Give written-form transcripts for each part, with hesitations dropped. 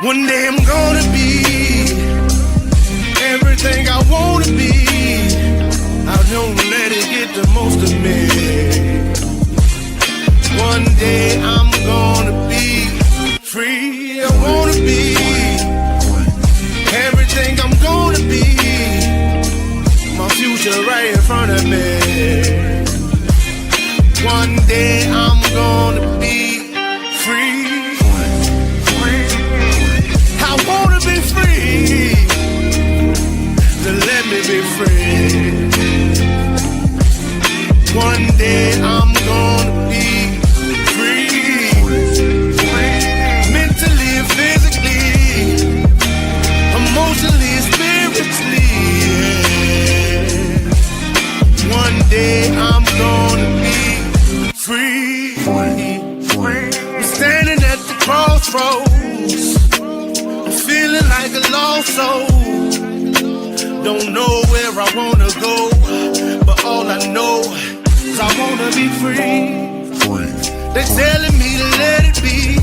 One day I'm gonna be everything I wanna be. I don't let it get the most of me. One day I'm gonna be free. I wanna be everything I'm gonna be. My future right in front of me. One day I'm gonna be free. I wanna be free. So let me be free. One day I'm gonna be free. Mentally, physically, emotionally, spiritually. Yeah. One day I'm gonna be free. I'm standing at the crossroads, feeling like a lost soul. Don't know where I wanna go, but all I know is I wanna be free. They're telling me to let it be,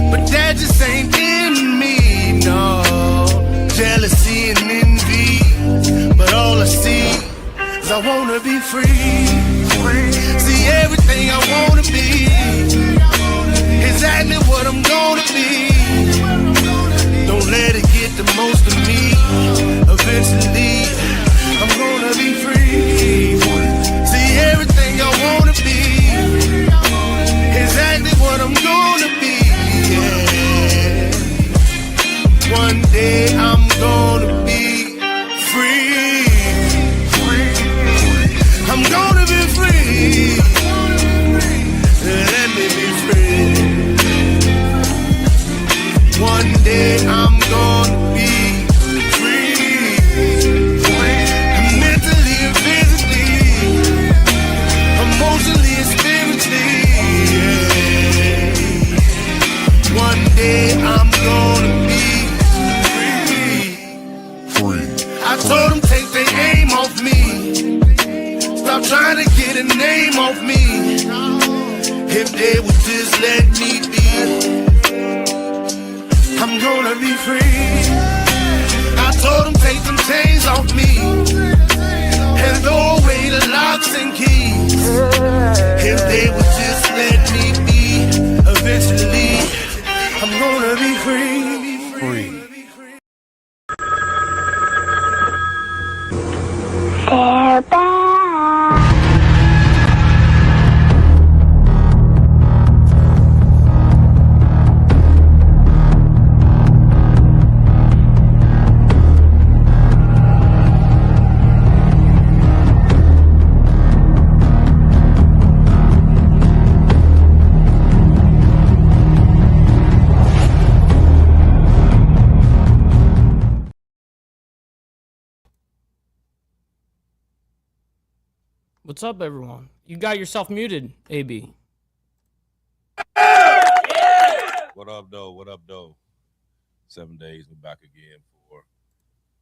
but that just ain't in me, no. Jealousy and envy, but all I see is I wanna be free. See everything I wanna be, exactly what I'm gonna be. Don't let it get the most of me. Eventually, I'm gonna be free. See everything I wanna be, exactly what I'm gonna be. Yeah. One day I'm gonna be free. I'm gonna be free. Let me be free. One day I'm gonna be free. Mentally and physically, emotionally and spiritually. Yeah. One day I'm gonna be free. I told them take their aim off me. Stop trying to get a name off me. If they would just let me be, I'm gonna be free. I told them take them chains off me and throw away the locks and keys. If they would just let me be, eventually I'm gonna be free. They're back. What's up, everyone? You got yourself muted, AB. What up, though? What up, though? 7 days, we're back again for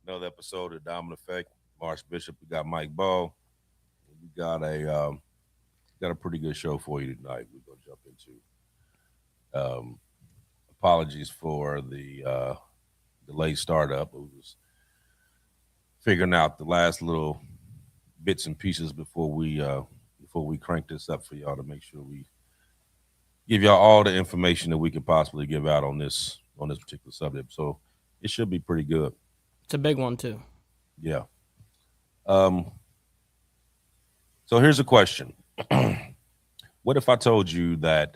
another episode of Diamond Effect. Marsh Bishop, we got Mike Ball. We got a pretty good show for you tonight. We're gonna jump into. Apologies for the delayed startup. It was figuring out the last little bits and pieces before we crank this up for y'all to make sure we give y'all all the information that we could possibly give out on this particular subject. So it should be pretty good. It's a big one too. Yeah. So here's a question. What if I told you that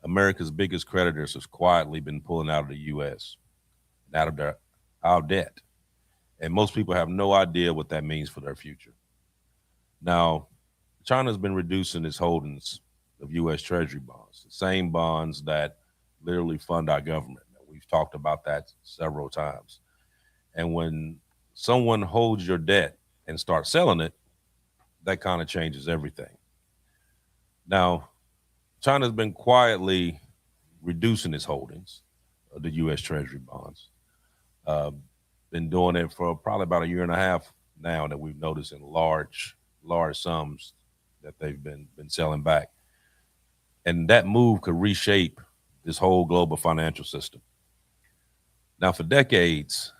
America's biggest creditors has quietly been pulling out of the U.S., out of our debt? And most people have no idea what that means for their future. Now, China's been reducing its holdings of U.S. Treasury bonds, the same bonds that literally fund our government. We've talked about that several times. And when someone holds your debt and starts selling it, that kind of changes everything. Now, China's been quietly reducing its holdings of the U.S. Treasury bonds. Been doing it for probably about a year and a half now that we've noticed in large sums that they've been selling back. And that move could reshape this whole global financial system. Now, for decades,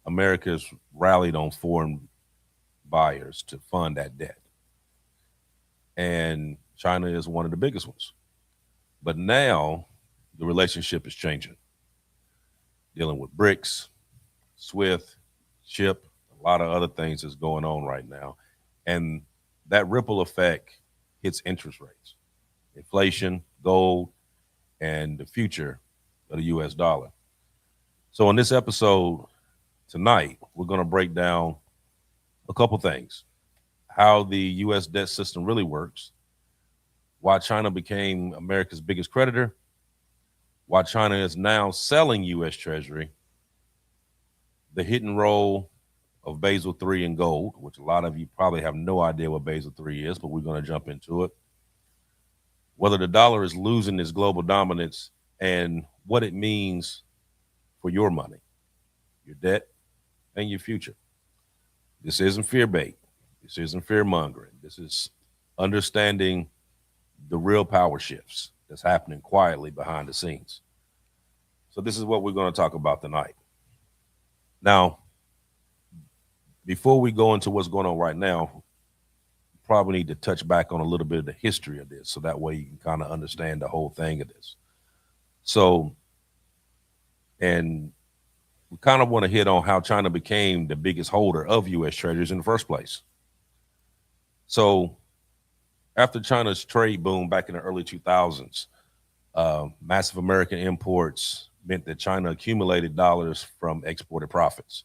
America's rallied on foreign buyers to fund that debt. And China is one of the biggest ones. But now the relationship is changing, dealing with BRICS, SWIFT, CHIP, a lot of other things that's going on right now. And that ripple effect hits interest rates, inflation, gold, and the future of the US dollar. So in this episode tonight, we're going to break down a couple things: how the US debt system really works, why China became America's biggest creditor, why China is now selling US Treasury, the hidden role of Basel III in gold, which a lot of you probably have no idea what Basel III is, but we're going to jump into it, whether the dollar is losing its global dominance, and what it means for your money, your debt, and your future. This isn't fear bait. This isn't fear mongering. This is understanding the real power shifts that's happening quietly behind the scenes. So this is what we're going to talk about tonight. Now, before we go into what's going on right now, probably need to touch back on a little bit of the history of this, so that way you can kind of understand the whole thing of this. So, and we kind of want to hit on how China became the biggest holder of U.S. Treasuries in the first place. So after China's trade boom back in the early 2000s, massive American imports meant that China accumulated dollars from exported profits.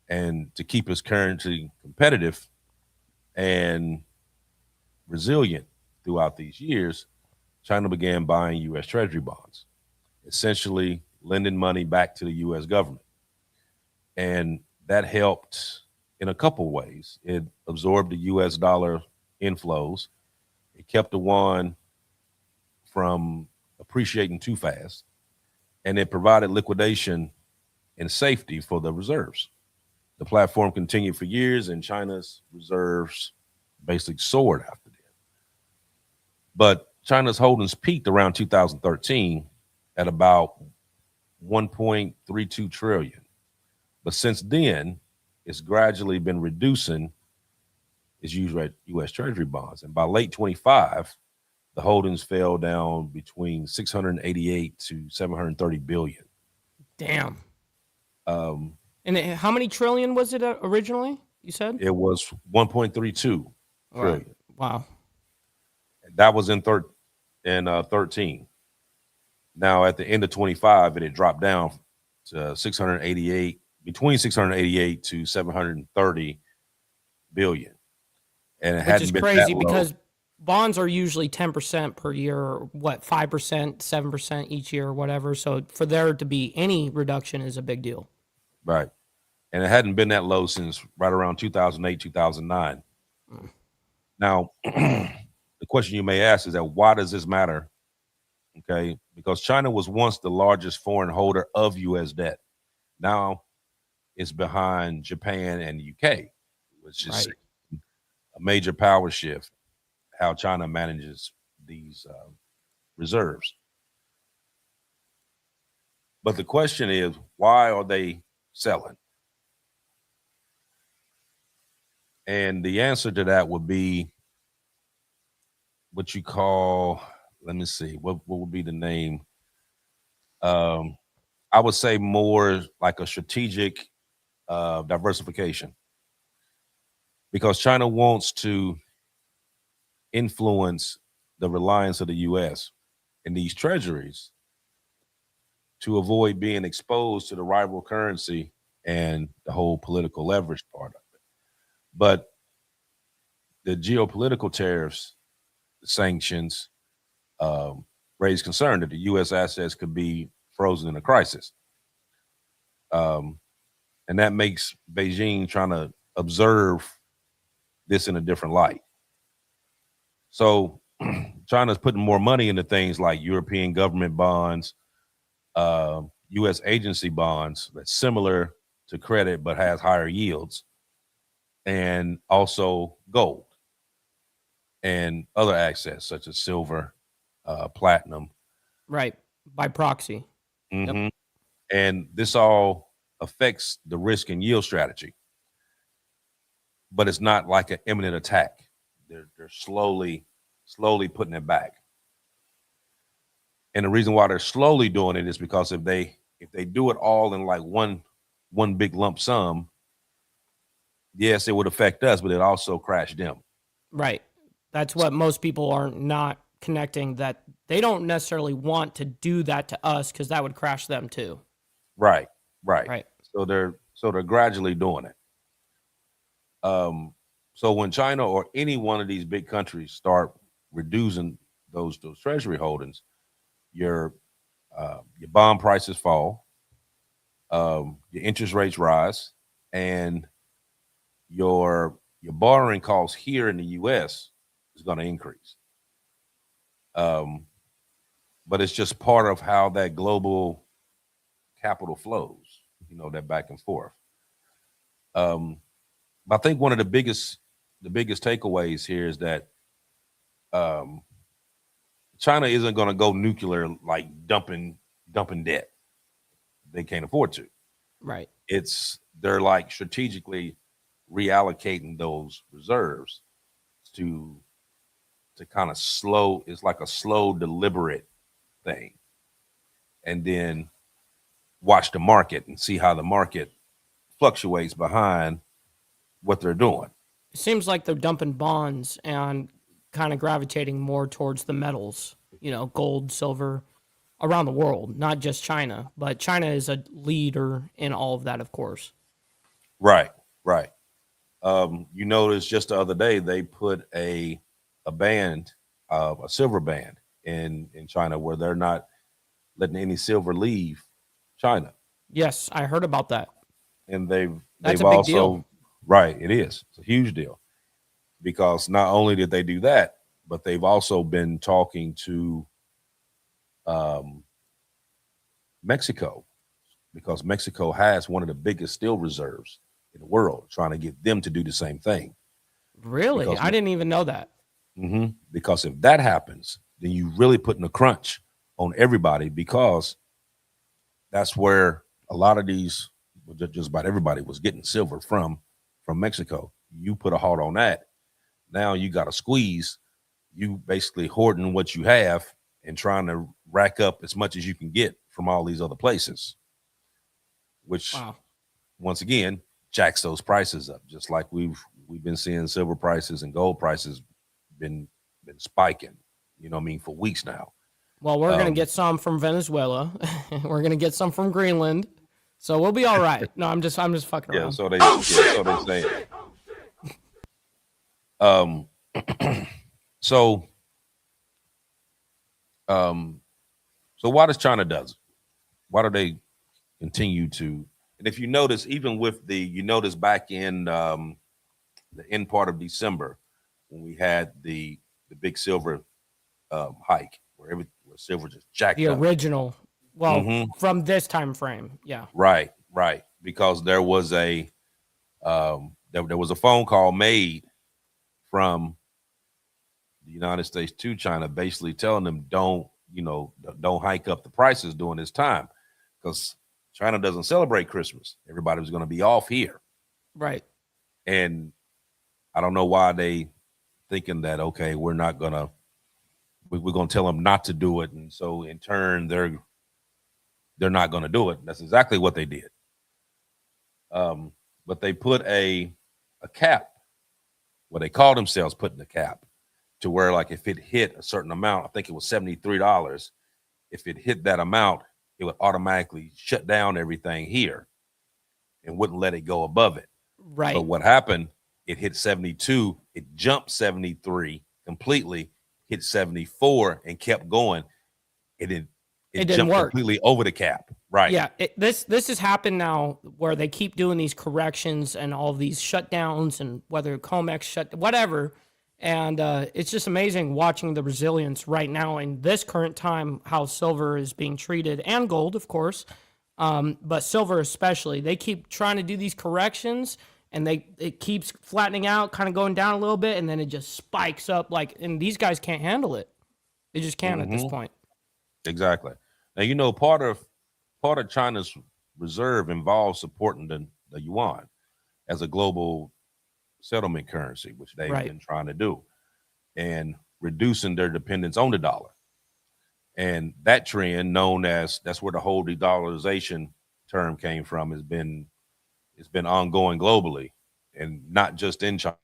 And to keep its currency competitive and resilient throughout these years, China began buying U.S. Treasury bonds, essentially lending money back to the U.S. government. And that helped in a couple ways. It absorbed the U.S. dollar inflows. It kept the yuan from appreciating too fast. And it provided liquidation and safety for the reserves. The platform continued for years, and China's reserves basically soared after that. But China's holdings peaked around 2013 at about 1.32 trillion. But since then, it's gradually been reducing its U.S. Treasury bonds. And by late 25, the holdings fell down between 688 to 730 billion. Damn. And how many trillion was it originally, you said? It was 1.32 trillion. Right. Wow. That was in 13. Now at the end of 25, it had dropped down to 688, between 688 to 730 billion. And it Which is crazy because bonds are usually 10% per year, or what, 5%, 7% each year or whatever. So for there to be any reduction is a big deal. Right. And it hadn't been that low since right around 2008, 2009. Now, the question you may ask is that why does this matter? Okay, because China was once the largest foreign holder of U.S. debt. Now it's behind Japan and the U.K., which is a major power shift, how China manages these reserves. But the question is, why are they selling? And the answer to that would be what you call, let me see, what would be the name? I would say more like a strategic diversification, because China wants to influence the reliance of the U.S. in these treasuries to avoid being exposed to the rival currency and the whole political leverage part of it. But the geopolitical tariffs, sanctions, raise concern that the U.S. assets could be frozen in a crisis. And that makes Beijing trying to observe this in a different light. So China's putting more money into things like European government bonds, U.S. agency bonds that's similar to credit but has higher yields, and also gold and other assets such as silver, platinum, Right. By proxy. Yep. Hmm. And this all affects the risk and yield strategy, but it's not like an imminent attack. They're slowly putting it back. And the reason why they're slowly doing it is because if they do it all in like one big lump sum, yes, it would affect us, but it also crash them. Right. That's what most people are not connecting, that they don't necessarily want to do that to us because that would crash them too. Right, right. Right. So they're gradually doing it. So when China or any one of these big countries start reducing those treasury holdings, your bond prices fall, your interest rates rise, and your borrowing costs here in the U.S. is going to increase. But it's just part of how that global capital flows, that back and forth. But I think one of the biggest takeaways here is that China isn't going to go nuclear, like dumping debt. They can't afford to. Right. They're like strategically reallocating those reserves to kind of slow. It's like a slow, deliberate thing, and then watch the market and see how the market fluctuates behind what they're doing. It seems like they're dumping bonds and kind of gravitating more towards the metals, gold, silver, around the world, not just China. But China is a leader in all of that, of course. Right, right. You notice just the other day they put a band, a silver band in China, where they're not letting any silver leave China. Yes, I heard about that. And That's they've a big also deal. right, it is. It's a huge deal, because not only did they do that, but they've also been talking to Mexico, because Mexico has one of the biggest steel reserves in the world, trying to get them to do the same thing. Really? Because I didn't even know that. because if that happens, then you really putting a crunch on everybody, because that's where a lot of these, just about everybody, was getting silver from Mexico. You put a halt on that, now you got to squeeze. You basically hoarding what you have and trying to rack up as much as you can get from all these other places, which Wow. once again jacks those prices up, just like we've been seeing silver prices and gold prices been spiking, for weeks now. Well, we're going to get some from Venezuela. We're going to get some from Greenland. So we'll be all right. No, I'm just fucking Yeah, around. so they say. So why does China does it? Why do they continue to? And if you notice, even with back in the end part of December, when we had the big silver hike, where silver just jacked The up. original, well, Mhm. from this time frame. Yeah. Right, because there was a there was a phone call made from the United States to China, basically telling them don't hike up the prices during this time, because China doesn't celebrate Christmas. Everybody was going to be off here, Right. and I don't know why they thinking that, okay, we're going to tell them not to do it, and so in turn they're not going to do it. That's exactly what they did. But they put a cap. Well, they call themselves putting a cap, to where, like, if it hit a certain amount, I think it was $73. If it hit that amount, it would automatically shut down everything here and wouldn't let it go above it. Right. But what happened? It hit 72. It jumped 73 completely, hit 74, and kept going. It didn't jumped work completely over the cap. Right. Yeah, this has happened now, where they keep doing these corrections and all these shutdowns, and whether Comex shut whatever, and it's just amazing watching the resilience right now in this current time, how silver is being treated, and gold, of course, but silver especially. They keep trying to do these corrections, and it keeps flattening out, kind of going down a little bit, and then it just spikes up, and these guys can't handle it. They just can't at this point. Exactly. Now part of China's reserve involves supporting the yuan as a global settlement currency, which they've Right. been trying to do, and reducing their dependence on the dollar. And that trend, known as that's where the whole de-dollarization term came from, it's been ongoing globally and not just in China.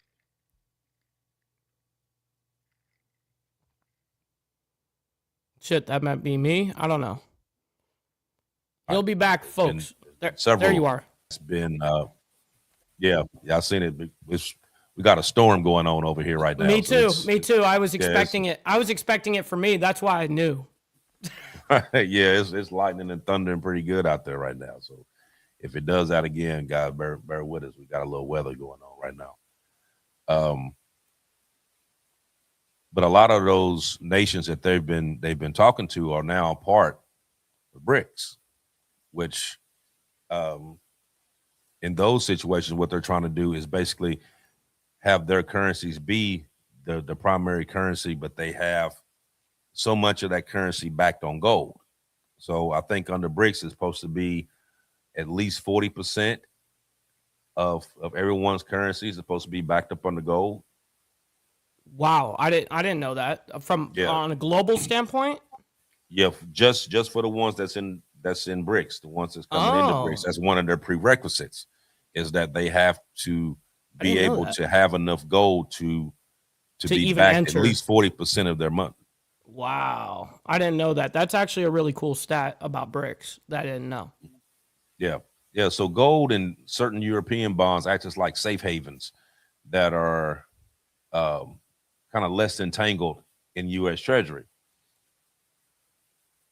Shit, that might be me. I don't know. He'll be back, Been, folks. been There you several. are. It's been yeah, I've seen it. We got a storm going on over here right now. Me So too. Me too. I was yeah, expecting it. I was expecting it for me. That's why I knew. yeah, it's lightning and thundering pretty good out there right now. So if it does that again, guys, bear with us. We got a little weather going on right now. But a lot of those nations that they've been talking to are now part of BRICS, which in those situations, what they're trying to do is basically have their currencies be the primary currency, but they have so much of that currency backed on gold. So I think under BRICS it's supposed to be at least 40% of everyone's currency is supposed to be backed up on the gold. Wow, I didn't know that. From Yeah. on a global standpoint. Yeah, just for the ones that's in BRICS, the ones that's coming into Oh, BRICS, that's one of their prerequisites is that they have to I be didn't know able that. to have enough gold to To be even backed at enter. least 40% of their money. Wow, I didn't know that. That's actually a really cool stat about BRICS that I didn't know. Yeah. Yeah. So gold and certain European bonds act as like safe havens that are kind of less entangled in US Treasury.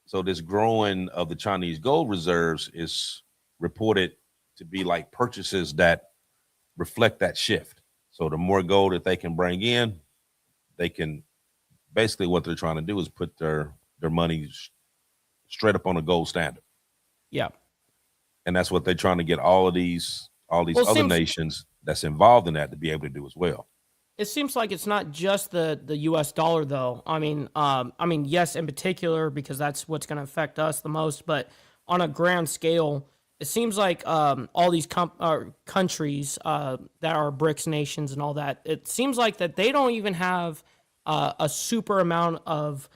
So this growing of the Chinese gold reserves is reported to be like purchases that reflect that shift. So the more gold that they can bring in, they can basically what they're trying to do is put their money straight up on a gold standard. Yeah. And that's what they're trying to get all these Well, it other seems nations that's involved in that to be able to do as well. it seems like it's not just the U.S. dollar, though. I mean, yes, in particular because that's what's going to affect us the most. But on a grand scale, it seems like all these countries that are BRICS nations and all that. It seems like that they don't even have a super amount of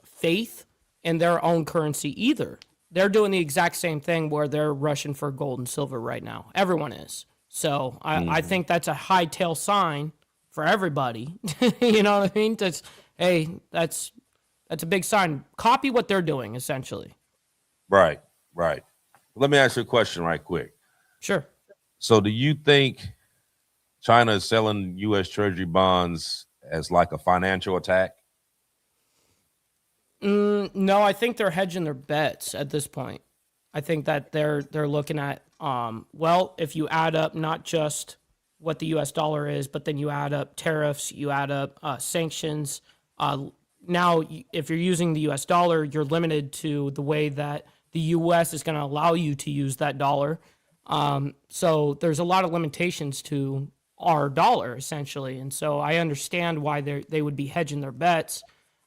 faith in their own currency either. They're doing the exact same thing where they're rushing for gold and silver right now. Everyone is. So I think that's a high tail sign for everybody. You know what I mean? That's a big sign. Copy what they're doing, essentially. Right, right. Let me ask you a question right quick. Sure. So do you think China is selling US Treasury bonds as like a financial attack? No, I think they're hedging their bets at this point. I think that they're looking at well, if you add up not just what the U.S. dollar is, but then you add up tariffs, you add up sanctions. Now, if you're using the U.S. dollar, you're limited to the way that the U.S. is going to allow you to use that dollar. So there's a lot of limitations to our dollar essentially, and so I understand why they would be hedging their bets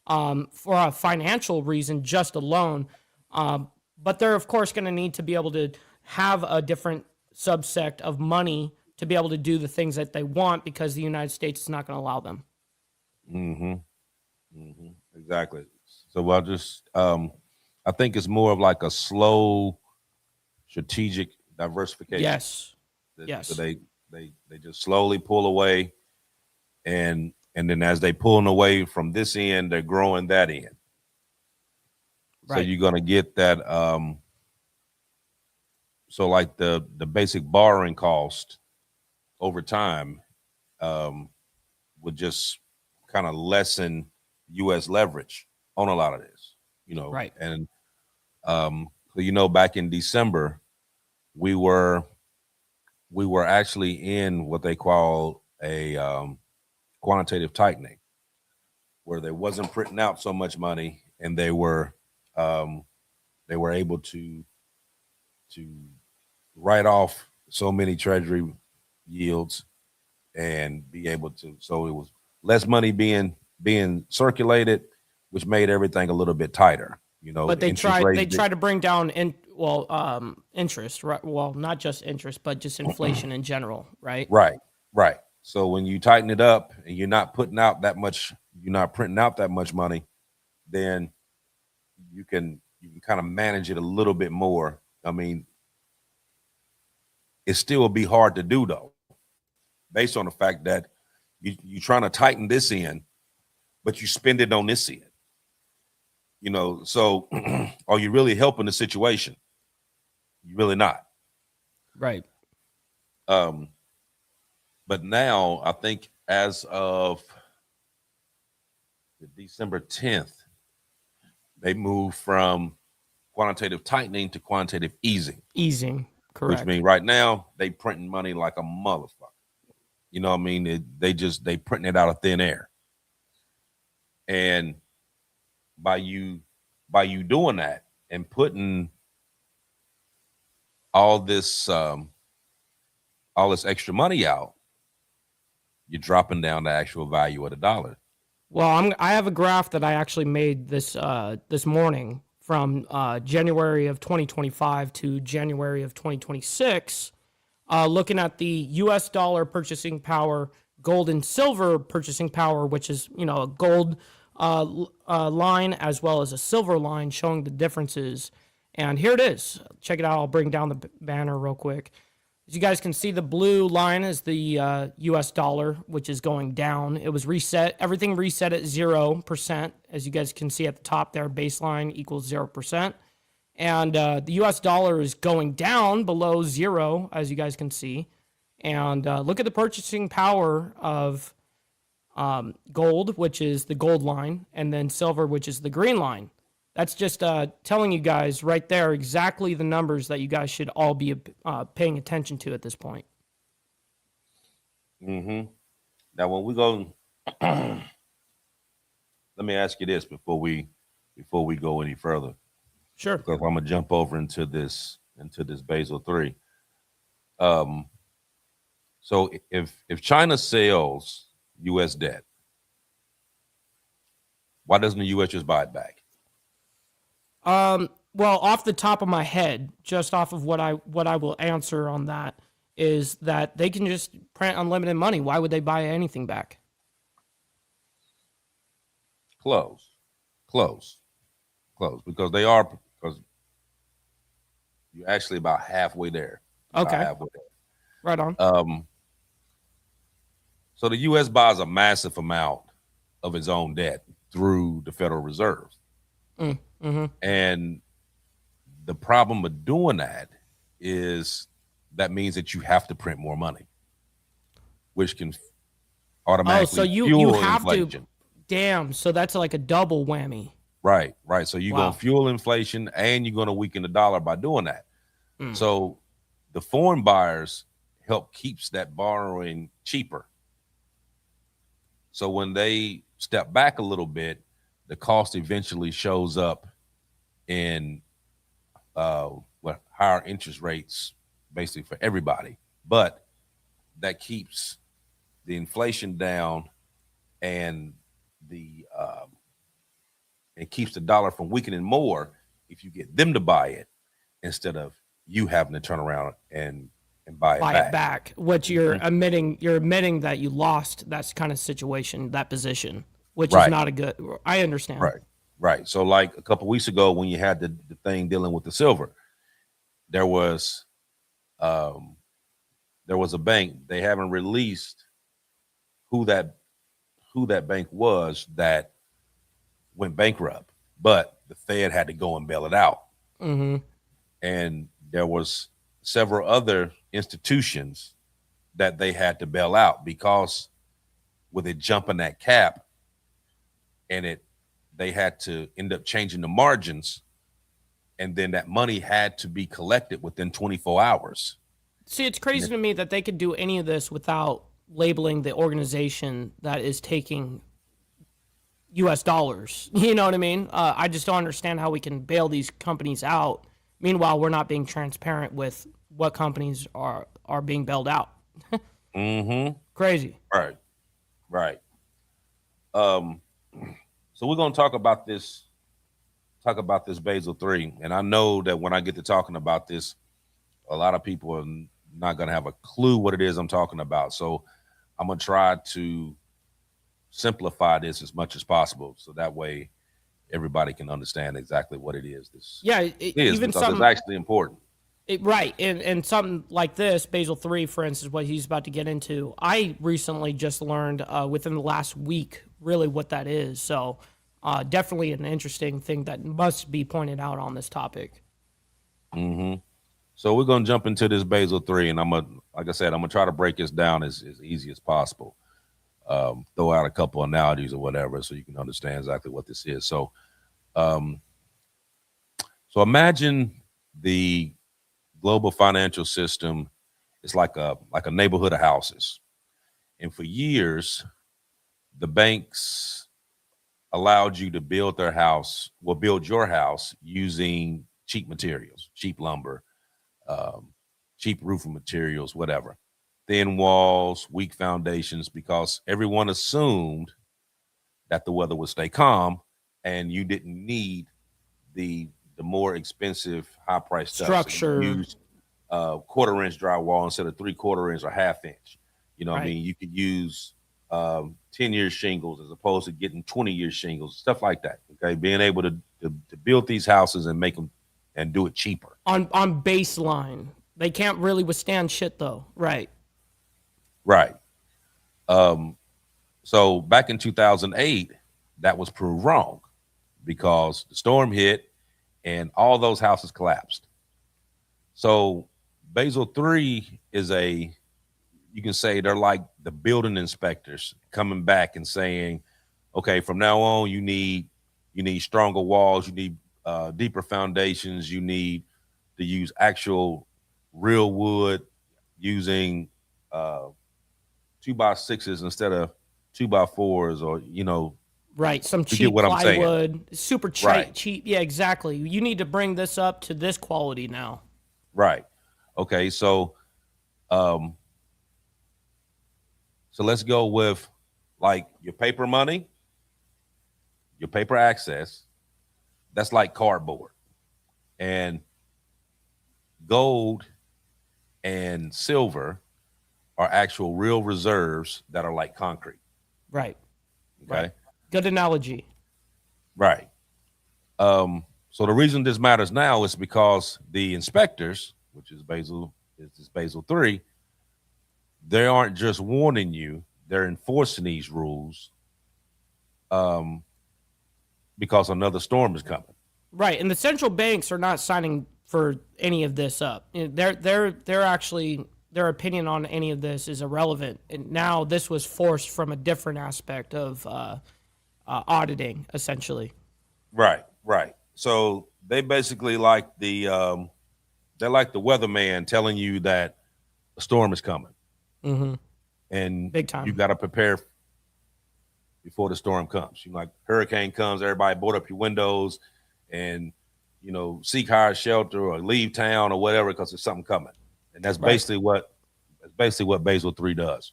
for a financial reason just alone. But they're of course going to need to be able to have a different subsect of money to be able to do the things that they want because the United States is not going to allow them. Exactly. So I'll just I think it's more of like a slow strategic diversification. Yes. So Yes. they just slowly pull away, and then as they pulling away from this end, they're growing that end. So Right. you're gonna get that. So like the basic borrowing cost over time would just kind of lessen U.S. leverage on a lot of this, Right. And so back in December, we were actually in what they call a quantitative tightening, where they wasn't printing out so much money, and they were able to write off so many treasury yields and be able to. So it was less money being circulated, which made everything a little bit tighter. But The interest rates. they try to bring down interest, right? Well, not just interest, but just inflation in general, right? Right, right. So when you tighten it up and you're not putting out that much, you're not printing out that much money, then you can kind of manage it a little bit more. I mean, it still will be hard to do though, based on the fact that you're trying to tighten this end, but you spend it on this end. So are you really helping the situation? You're really not. Right. But now I think as of December 10th, they moved from quantitative tightening to quantitative easing. Easing, correct. Which means right now they printing money like a motherfucker. You know what I mean? They printing it out of thin air. And by you doing that and putting all this extra money out, you're dropping down the actual value of the dollar. Well, I have a graph that I actually made this morning from January of 2025 to January of 2026, looking at the U.S. dollar purchasing power, gold and silver purchasing power, which is a gold line as well as a silver line, showing the differences. And here it is. Check it out. I'll bring down the banner real quick. As you guys can see, the blue line is the U.S. dollar, which is going down. It was reset. Everything reset at 0%. As you guys can see at the top there, baseline equals 0%. And the U.S. dollar is going down below zero, as you guys can see. And look at the purchasing power of gold, which is the gold line, and then silver, which is the green line. That's just telling you guys right there exactly the numbers that you guys should all be paying attention to at this point. Mm-hmm. Now, when we go, let me ask you this before we go any further. Sure. Because I'm gonna jump over into this Basel III. So if China sells U.S. debt, why doesn't the U.S. just buy it back? Well, off the top of my head, just off of what I will answer on that is that they can just print unlimited money. Why would they buy anything back? Close, because you're actually about halfway there. Okay. Halfway there. Right on. So the U.S. buys a massive amount of its own debt through the Federal Reserve. Mm-hmm. And the problem with doing that is that means that you have to print more money, which can automatically fuel inflation. Damn, so that's like a double whammy. Right. So you're going to fuel inflation and you're going to weaken the dollar by doing that. So the foreign buyers help keeps that borrowing cheaper. So when they step back a little bit, the cost eventually shows up in higher interest rates, basically for everybody. But that keeps the inflation down, and it keeps the dollar from weakening more if you get them to buy it instead of you having to turn around and buy it back. Which you're admitting that you lost that kind of situation, that position, which is not a good. I understand. Right. So like a couple of weeks ago when you had the thing dealing with the silver, there was a bank. They haven't released who that bank was that went bankrupt, but the Fed had to go and bail it out. Mm-hmm. And there was several other institutions that they had to bail out because with it jumping that cap, and they had to end up changing the margins, and then that money had to be collected within 24 hours. See, it's crazy to me that they could do any of this without labeling the organization that is taking U.S. dollars. You know what I mean? I just don't understand how we can bail these companies out. Meanwhile, we're not being transparent with what companies are being bailed out. Mm-hmm. Crazy. Right. So we're going to talk about this Basel III. And I know that when I get to talking about this, a lot of people are not going to have a clue what it is I'm talking about. So I'm going to try to simplify this as much as possible, so that way everybody can understand exactly what it is this is, even because it's actually important. Right. And something like this, Basel III, for instance, what he's about to get into, I recently just learned within the last week really what that is. So definitely an interesting thing that must be pointed out on this topic. Mm-hmm. So we're going to jump into this Basel III, and like I said, I'm going to try to break this down as easy as possible. Throw out a couple analogies or whatever so you can understand exactly what this is. So imagine the global financial system is like a neighborhood of houses. And for years, the banks allowed you to build your house using cheap materials, cheap lumber, cheap roofing materials, whatever. Thin walls, weak foundations, because everyone assumed that the weather would stay calm and you didn't need the more expensive, high price stuff. Structure. So you use 1/4 inch drywall instead of 3/4 inch or 1/2 inch. You know what I mean? You could use 10-year shingles as opposed to getting 20-year shingles, stuff like that. Okay, being able to build these houses and make them and do it cheaper. On baseline, they can't really withstand shit though, right? Right. So back in 2008, that was proved wrong because the storm hit and all those houses collapsed. So Basel III is you can say they're like the building inspectors coming back and saying, okay, from now on, you need stronger walls, you need deeper foundations, you need to use actual real wood, using 2x6s instead of 2x4s, or right, some cheap get what plywood, I'm saying. super cheap. Right. Cheap, yeah, exactly. You need to bring this up to this quality now. Right. Okay. So let's go with like your paper money, your paper access. That's like cardboard, and gold and silver are actual real reserves that are like concrete. Right. Okay. Right. Good analogy. Right. So the reason this matters now is because the inspectors, which is Basel III, they aren't just warning you, they're enforcing these rules because another storm is coming. Right. And the central banks are not signing for any of this up. They're actually, their opinion on any of this is irrelevant. And now this was forced from a different aspect of auditing, essentially. Right. So they basically like they're like the weatherman telling you that a storm is coming. Mm-hmm. And big time. You got to prepare before the storm comes. Like hurricane comes, everybody board up your windows and seek higher shelter or leave town or whatever because there's something coming. And that's basically what Basel III does.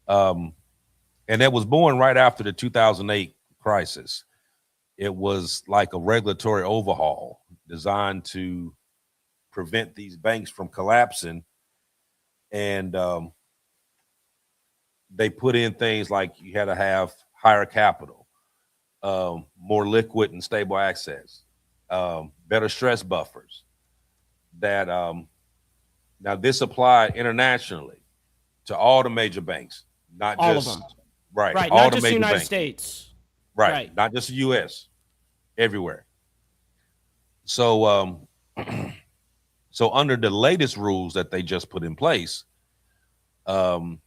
And that was born right after the 2008 crisis. It was like a regulatory overhaul designed to prevent these banks from collapsing. And they put in things like you had to have higher capital, more liquid and stable access, better stress buffers. That now this applied internationally to all the major banks, not all just of them. Right, right, all not the just major the United banks. States. Right, not just the U.S., everywhere. So, so under the latest rules that they just put in place, and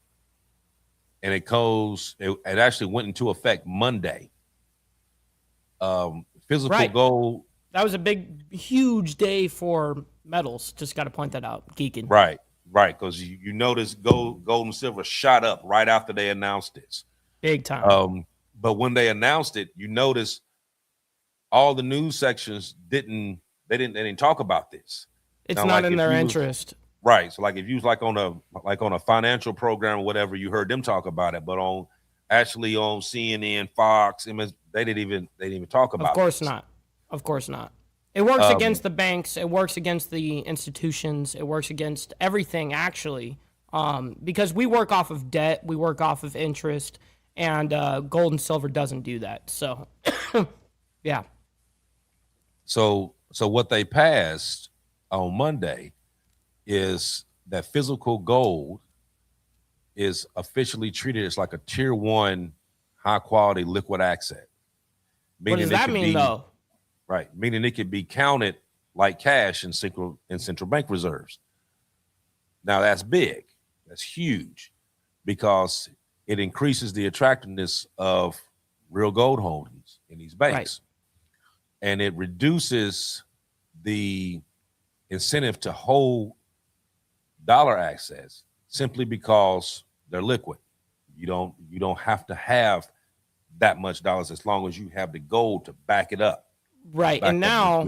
it actually went into effect Monday. Physical gold. That was a huge day for metals. Just got to point that out. Geeking. Right, because you notice gold and silver shot up right after they announced this. Big time. But when they announced it, you notice all the news sections didn't talk about this. It's not in their interest. Right. So like if you was like on a financial program or whatever, you heard them talk about it. But on actually on CNN, Fox, they didn't even talk about Of course this. not. Of course not. It works Um, against the banks. It works against the institutions. It works against everything, actually, because we work off of debt. We work off of interest, and gold and silver doesn't do that. So, yeah. so what they passed on Monday is that physical gold is officially treated as like a tier one high quality liquid asset. What does that mean, though? Right, meaning it could be counted like cash in central bank reserves. Now that's big, that's huge, because it increases the attractiveness of real gold holdings in these banks, and it reduces the incentive to hold dollar assets simply because they're liquid. You don't have to have that much dollars as long as you have the gold to back it up. Right. And now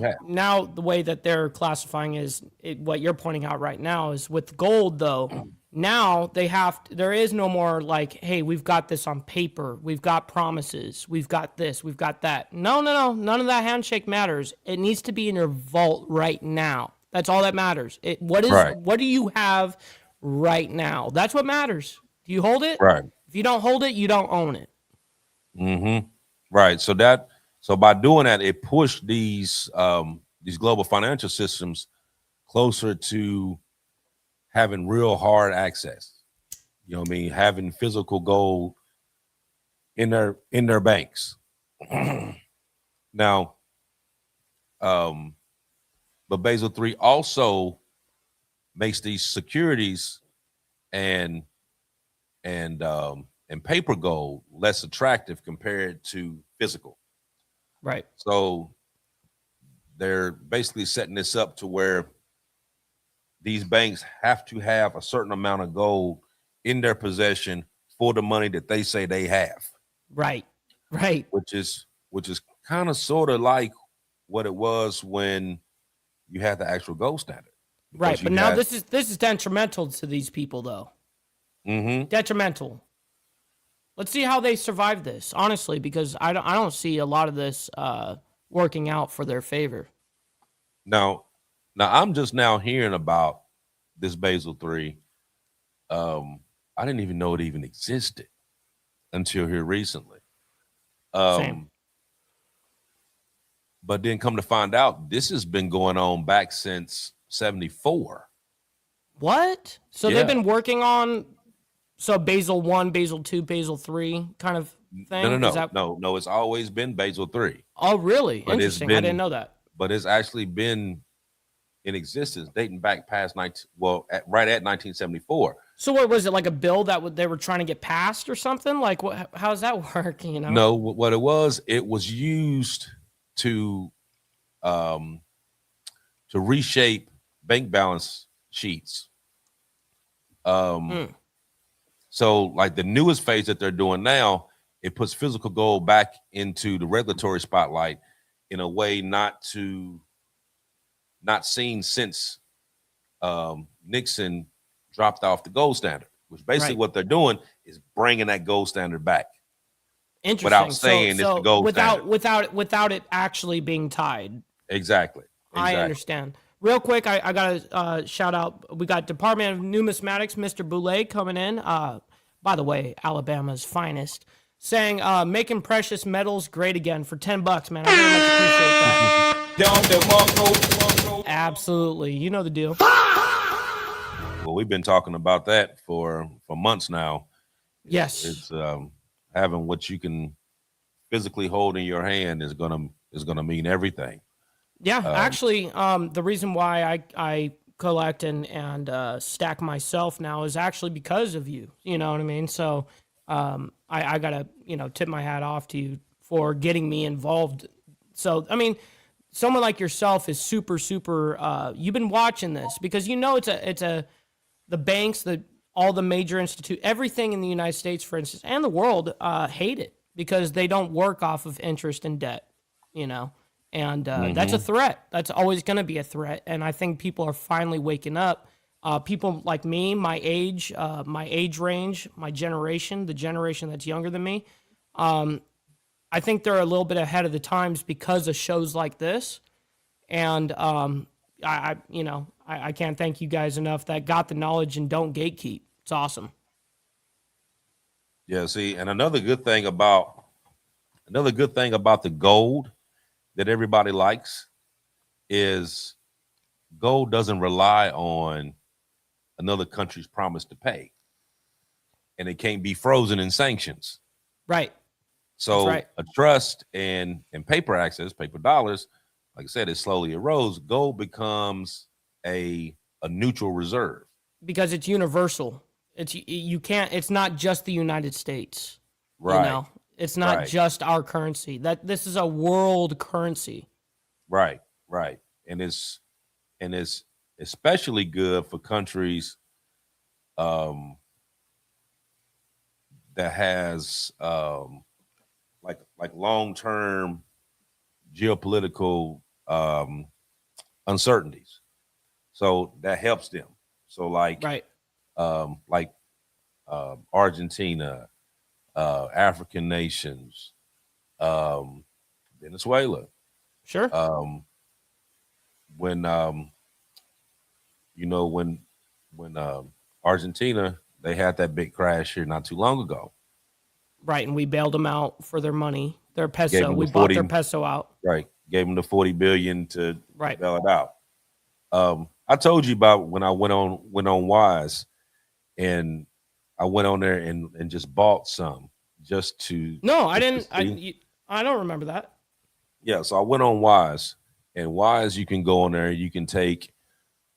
the way that they're classifying is what you're pointing out right now is with gold, though. Now there is no more like, hey, we've got this on paper. We've got promises. We've got this. We've got that. No. None of that handshake matters. It needs to be in your vault right now. That's all that matters. What do you have right now? That's what matters. Do you hold it? Right. If you don't hold it, you don't own it. Mm-hmm. Right. So by doing that, it pushed these global financial systems closer to having real hard access. You know what I mean? Having physical gold in their banks. Now, but Basel III also makes these securities and paper gold less attractive compared to physical. Right. So they're basically setting this up to where these banks have to have a certain amount of gold in their possession for the money that they say they have. Right. Which is kind of sort of like what it was when you had the actual gold standard. Right. But now this is detrimental to these people, though. Mm-hmm. Detrimental. Let's see how they survive this, honestly, because I don't see a lot of this working out for their favor. Now I'm just now hearing about this Basel III. I didn't even know it even existed until here recently. Same. But then come to find out, this has been going on back since 1974. What? So Yeah. they've been working on Basel I, Basel II, Basel III kind of thing? No. It's always been Basel III. Oh, really? But Interesting. I didn't know that. But it's actually been in existence dating back past right at 1974. So what was it, like a bill that they were trying to get passed or something? Like, how's that work? You know? No, what it was used to reshape bank balance sheets. So like the newest phase that they're doing now, it puts physical gold back into the regulatory spotlight in a way not seen since Nixon dropped off the gold standard, which basically what they're doing is bringing that gold standard back. Interesting. Without saying it's the gold standard. Without it actually being tied. Exactly. I understand. Real quick, I got to shout out. We got Department of Numismatics, Mr. Boulay, coming in. By the way, Alabama's finest, saying making precious metals great again for $10, man. I very much appreciate that. Absolutely, you know the deal. Well, we've been talking about that for months now. Yes, it's having what you can physically hold in your hand is gonna mean everything. Yeah, actually, the reason why I collect and stack myself now is actually because of you. You know what I mean? So I gotta tip my hat off to you for getting me involved. So I mean, someone like yourself is super. You've been watching this because the banks, all the major institute, everything in the United States, for instance, and the world hate it because they don't work off of interest and debt. And that's a threat. That's always going to be a threat. And I think people are finally waking up People like me, my age range, my generation, the generation that's younger than me, I think they're a little bit ahead of the times because of shows like this. And I can't thank you guys enough that got the knowledge and don't gatekeep. It's awesome. Yeah, see, and another good thing about the gold that everybody likes is gold doesn't rely on another country's promise to pay, and it can't be frozen in sanctions. Right. That's So right. a trust and paper access, paper dollars, like I said, it slowly erodes. Gold becomes a neutral reserve. Because it's universal. You can't. It's not just the United States. You Right, know, it's not right, just our currency. That this is a world currency. right, right. And it's especially good for countries um, that has like long term geopolitical uncertainties. So that helps them. So Right. like Argentina, African nations, um, Venezuela. Sure. Um, when when Argentina, they had that big crash here not too long ago. Right. And we bailed them out for their money, their Gave peso. them We the bought their 40, peso out. right? Gave them the 40 billion to Right. bail it out. I told you about when I went on Wise, and I went on there and just bought some just to No, I just to didn't. see. I don't remember that. Yeah, so I went on Wise, and Wise, you can go on there, you can take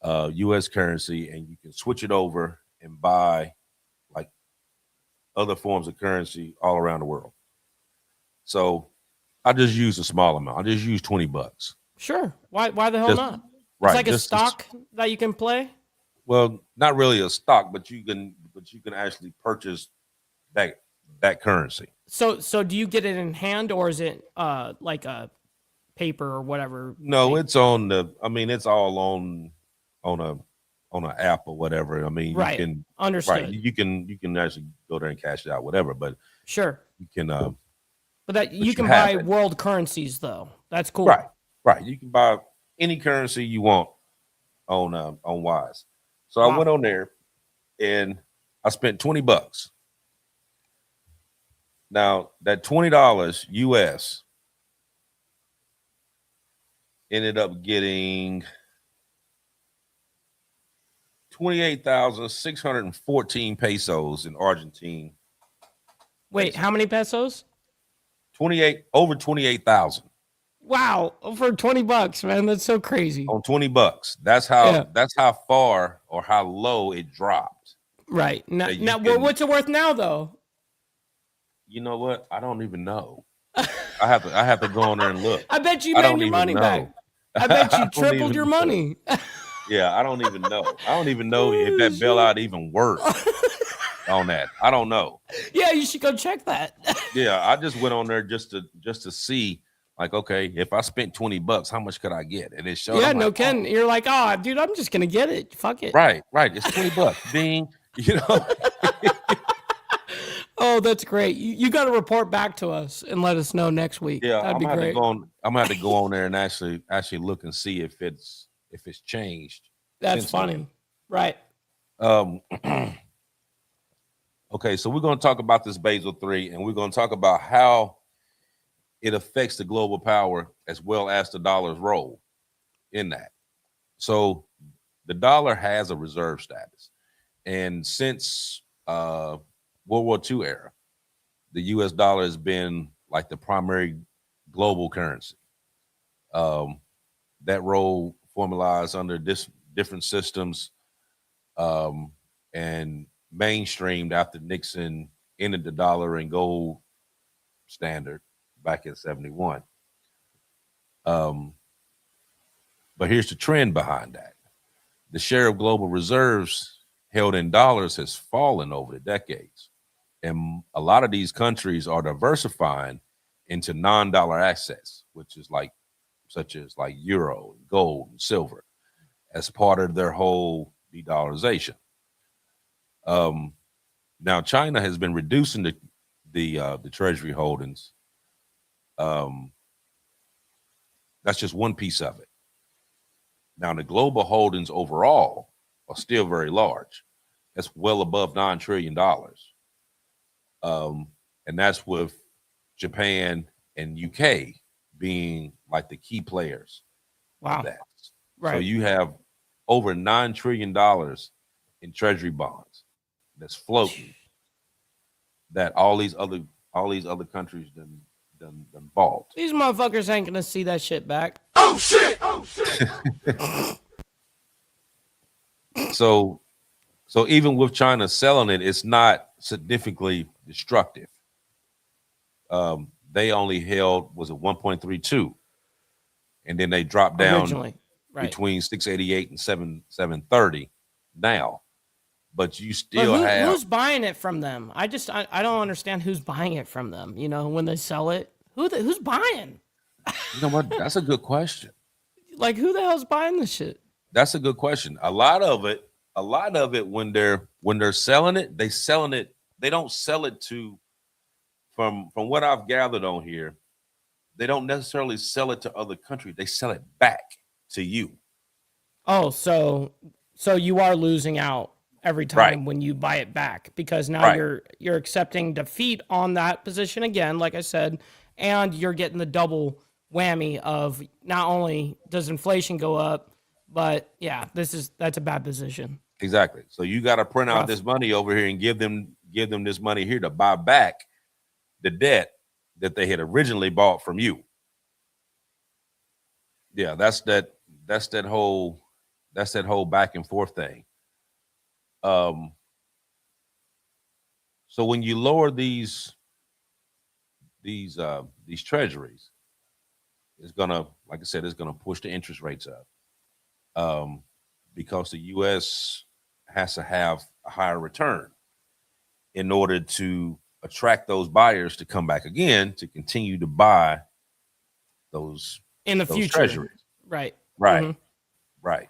U.S. currency, and you can switch it over and buy like other forms of currency all around the world. So I just used a small amount. I just used $20. Sure. Why the hell Just not? It's right, like a just stock that you can play. well, not really a stock, but you can actually purchase that currency. So do you get it in hand or is it like a paper or whatever No, thing? it's on the. I mean, it's all on a on an app or whatever. I mean, you Right. can right. Understood. You can actually go there and cash it out, whatever. But Sure. you can But that you but you can have buy it. world currencies though. That's Right, cool. right. You can buy any currency you want on Wise. So I Wow. went on there and I spent $20. Now that $20 US ended up getting 28,614 pesos in Argentine Wait, pesos. how many pesos? 28 over 28,000 Wow, for $20, man. That's so crazy. on $20. Yeah. That's how far or how low it dropped. Right. Now, That you now can, what's it worth now though? you know what? I don't even know. I have to go on there and look. I bet you I made don't your even money back. know. I bet I you don't tripled your even know. money. Yeah, I don't even know. I don't even know if Oh, that shit. bailout even worked on that. I don't know. Yeah, you should go check that. Yeah, I just went on there just to see, like, okay, if I spent $20, how much could I get? And it showed. Yeah, I'm like, no oh, kidding. You're like, oh, dude, I'm just gonna get it. Fuck it. right, right. It's $20. Ding. You know. Oh, that's great. You got to report back to us and let us know next week. Yeah, That'd be great. I'm gonna have to go on there and actually look and see if it's changed That's since then. funny. Right. Um, okay, so we're gonna talk about this Basel III, and we're gonna talk about how it affects the global power as well as the dollar's role in that. So the dollar has a reserve status, and since World War II era, the U.S. dollar has been like the primary global currency. Um, that role formalized under different systems um, and mainstreamed after Nixon ended the dollar and gold standard back in 71. Um, but here's the trend behind that. The share of global reserves held in dollars has fallen over the decades. And a lot of these countries are diversifying into non-dollar assets, which is such as like euro, gold, and silver, as part of their whole de-dollarization. Now China has been reducing the Treasury holdings. That's just one piece of it. Now the global holdings overall are still very large. That's well above $9 trillion. And that's with Japan and UK being like the key players Wow. of that. Right. So you have over $9 trillion in treasury bonds that's floating that all these other countries done bought. These motherfuckers ain't gonna see that shit back. Oh shit! Oh shit! So even with China selling it, it's not significantly destructive. They only held, was it 1.32, and then they dropped down Originally, right. between 688 and 730 now. But you still have, who's buying it from them? I don't understand who's buying it from them. You know, when they sell it, who's buying? you know what? That's a good question. Like, who the hell's buying this shit? That's a good question. A lot of it when they're selling it, they don't sell it to, from what I've gathered on here, they don't necessarily sell it to other countries. They sell it back to you. Oh, so you are losing out every time Right. when you buy it back, because now Right. you're accepting defeat on that position again, like I said, and you're getting the double whammy of not only does inflation go up, but yeah, that's a bad position. Exactly. So you got to print out Rough. this money over here and give them this money here to buy back the debt that they had originally bought from you. Yeah, that's that whole back and forth thing. So when you lower these treasuries, it's gonna, like I said, it's gonna push the interest rates up. Because the US has to have a higher return in order to attract those buyers to come back again to continue to buy those In the those future. treasuries. Right. Right. Mhm. Right.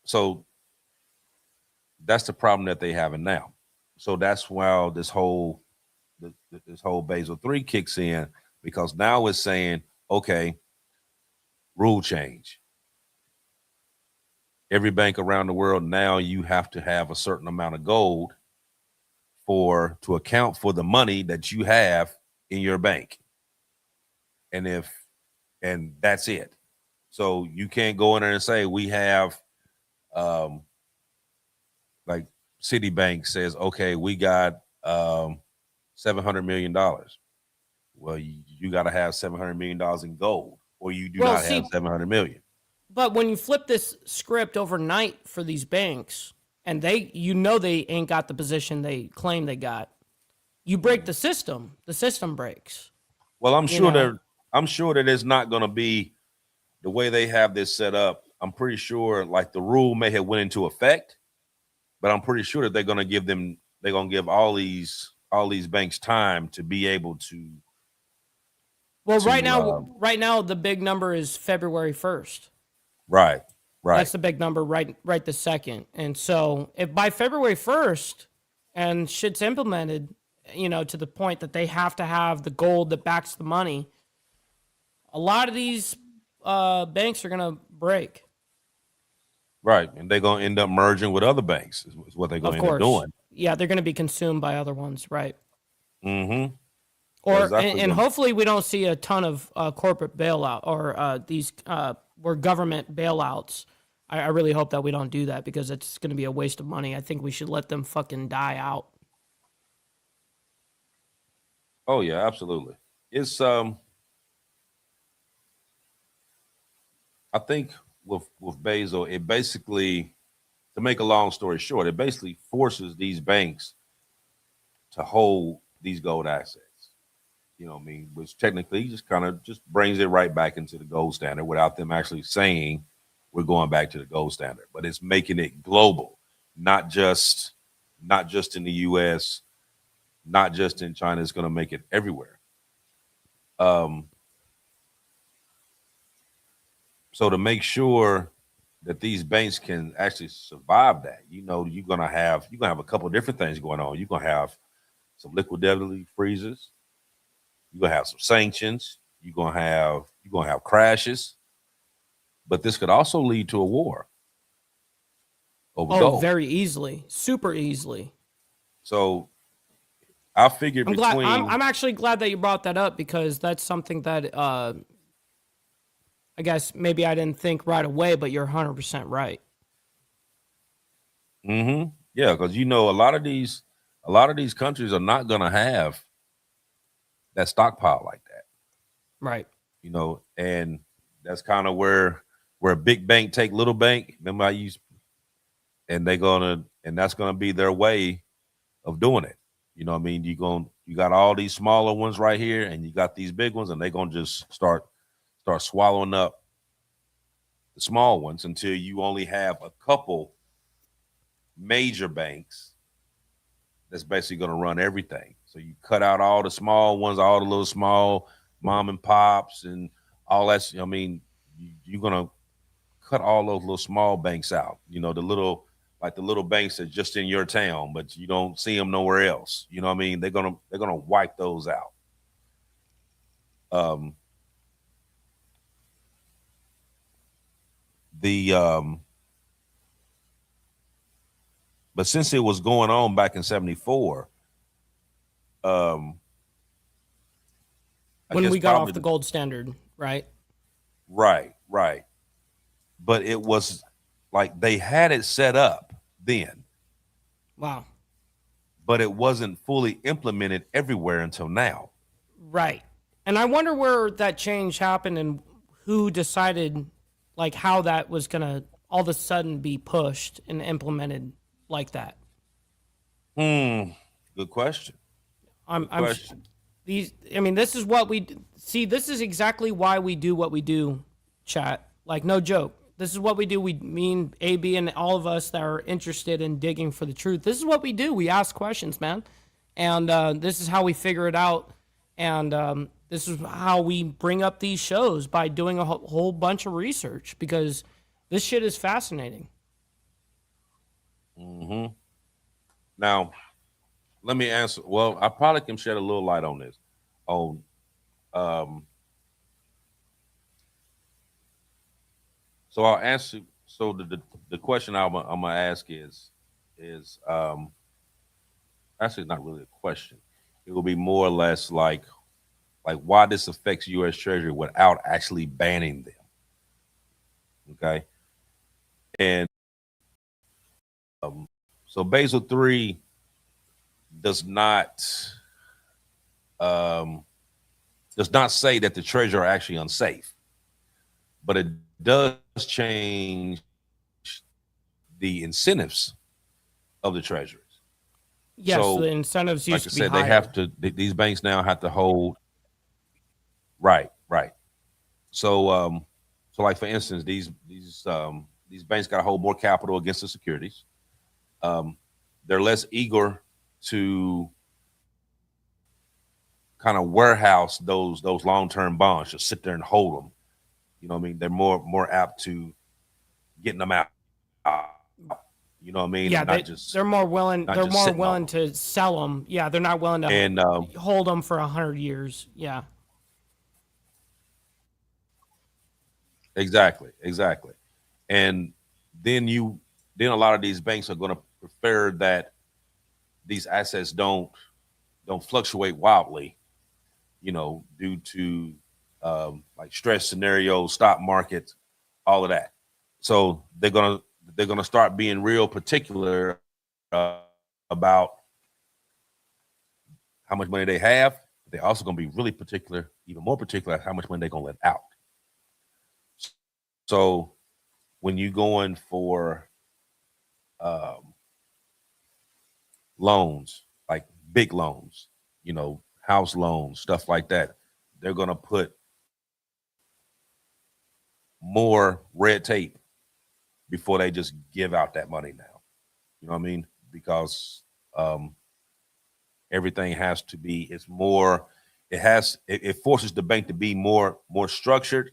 So that's the problem that they having now. So that's why this whole Basel III kicks in, because now it's saying, okay, rule change. Every bank around the world now, you have to have a certain amount of gold to account for the money that you have in your bank. And that's it. So you can't go in there and say we have, like Citibank says, okay, we got $700 million. Well, you got to have $700 million in gold, or you do not have 700 million. But when you flip this script overnight for these banks, and they ain't got the position they claim they got, you break the system breaks. Well, I'm sure that it's not going to be the way they have this set up. I'm pretty sure, like, the rule may have went into effect, but I'm pretty sure that they're going to give all these banks time to be able to. Well, right now the big number is February 1st. Right. That's the big number right this second. And so if by February 1st and shit's implemented, to the point that they have to have the gold that backs the money, a lot of these banks are going to break. Right. And they're going to end up merging with other banks is what they're going to end up doing. Yeah, they're going to be consumed by other ones. Right. Mm-hmm. And hopefully we don't see a ton of corporate bailout or these or government bailouts. I really hope that we don't do that, because it's going to be a waste of money. I think we should let them fucking die out. Oh yeah, absolutely. It's I think with Basel, it basically, to make a long story short, it basically forces these banks to hold these gold assets. You know what I mean? Which technically just kind of just brings it right back into the gold standard without them actually saying we're going back to the gold standard. But it's making it global, not just in the US, not just in China. It's going to make it everywhere. So to make sure that these banks can actually survive that. You're gonna have a couple of different things going on. You're gonna have some liquidity freezes. You're gonna have some sanctions. You're gonna have crashes. But this could also lead to a war over Oh, gold. very easily, super easily. So I figured I'm glad. between I'm actually glad that you brought that up because that's something that I guess maybe I didn't think right away, but you're 100% right. yeah, because a lot of these countries are not gonna have that stockpile like that. Right. And that's kind of where a big bank take little bank. Remember I used and that's gonna be their way of doing it. You know what I mean? You got all these smaller ones right here, and you got these big ones, and they're gonna just start swallowing up the small ones until you only have a couple major banks that's basically gonna run everything. So you cut out all the small ones, all the little small mom and pops and all that. I mean, you're gonna cut all those little small banks out. The little banks that just in your town, but you don't see them nowhere else. You know what I mean? They're gonna wipe those out. Um, the but since it was going on back in '74, um, I When guess we got probably off the gold standard, right? right. But it was like they had it set up then, Wow. but it wasn't fully implemented everywhere until now. Right. And I wonder where that change happened and who decided like how that was going to all of a sudden be pushed and implemented like that. Good question. I'm Good I'm question. these I mean this is what we see, this is exactly why we do what we do, chat. Like no joke. This is what we do. We mean AB and all of us that are interested in digging for the truth. This is what we do. We ask questions, man. And this is how we figure it out. And this is how we bring up these shows by doing a whole bunch of research because this shit is fascinating. Now, let me answer. Well, I probably can shed a little light on this. On um, so I'll answer. So the question I'm gonna ask is actually not really a question. It will be more or less like why this affects U.S. Treasury without actually banning them. Okay, and so Basel III does not um, say that the Treasury are actually unsafe, but it does change the incentives of the Treasuries. Yes, the So, incentives like used I to be said, they higher. have to. These banks now have to hold. Right, right. So, like for instance, these banks got to hold more capital against the securities. Um, they're less eager to kind of warehouse those long term bonds, just sit there and hold them. You know what I mean? They're more apt to getting them out. You know what I mean? Yeah, And they're more willing. not They're just more sitting on willing them. to sell them. Yeah, they're not willing to And hold them for 100 years. Yeah. exactly. And then then a lot of these banks are going to prefer that these assets don't fluctuate wildly, due to like stress scenarios, stock markets, all of that. So they're gonna start being real particular about how much money they have. They're also gonna be really particular, even more particular, how much money they're gonna let out. So when you go in for um, loans, like big loans, house loans, stuff like that, they're gonna put more red tape before they just give out that money now. You know what I mean? Because um, everything has to be. It's more. It forces the bank to be more structured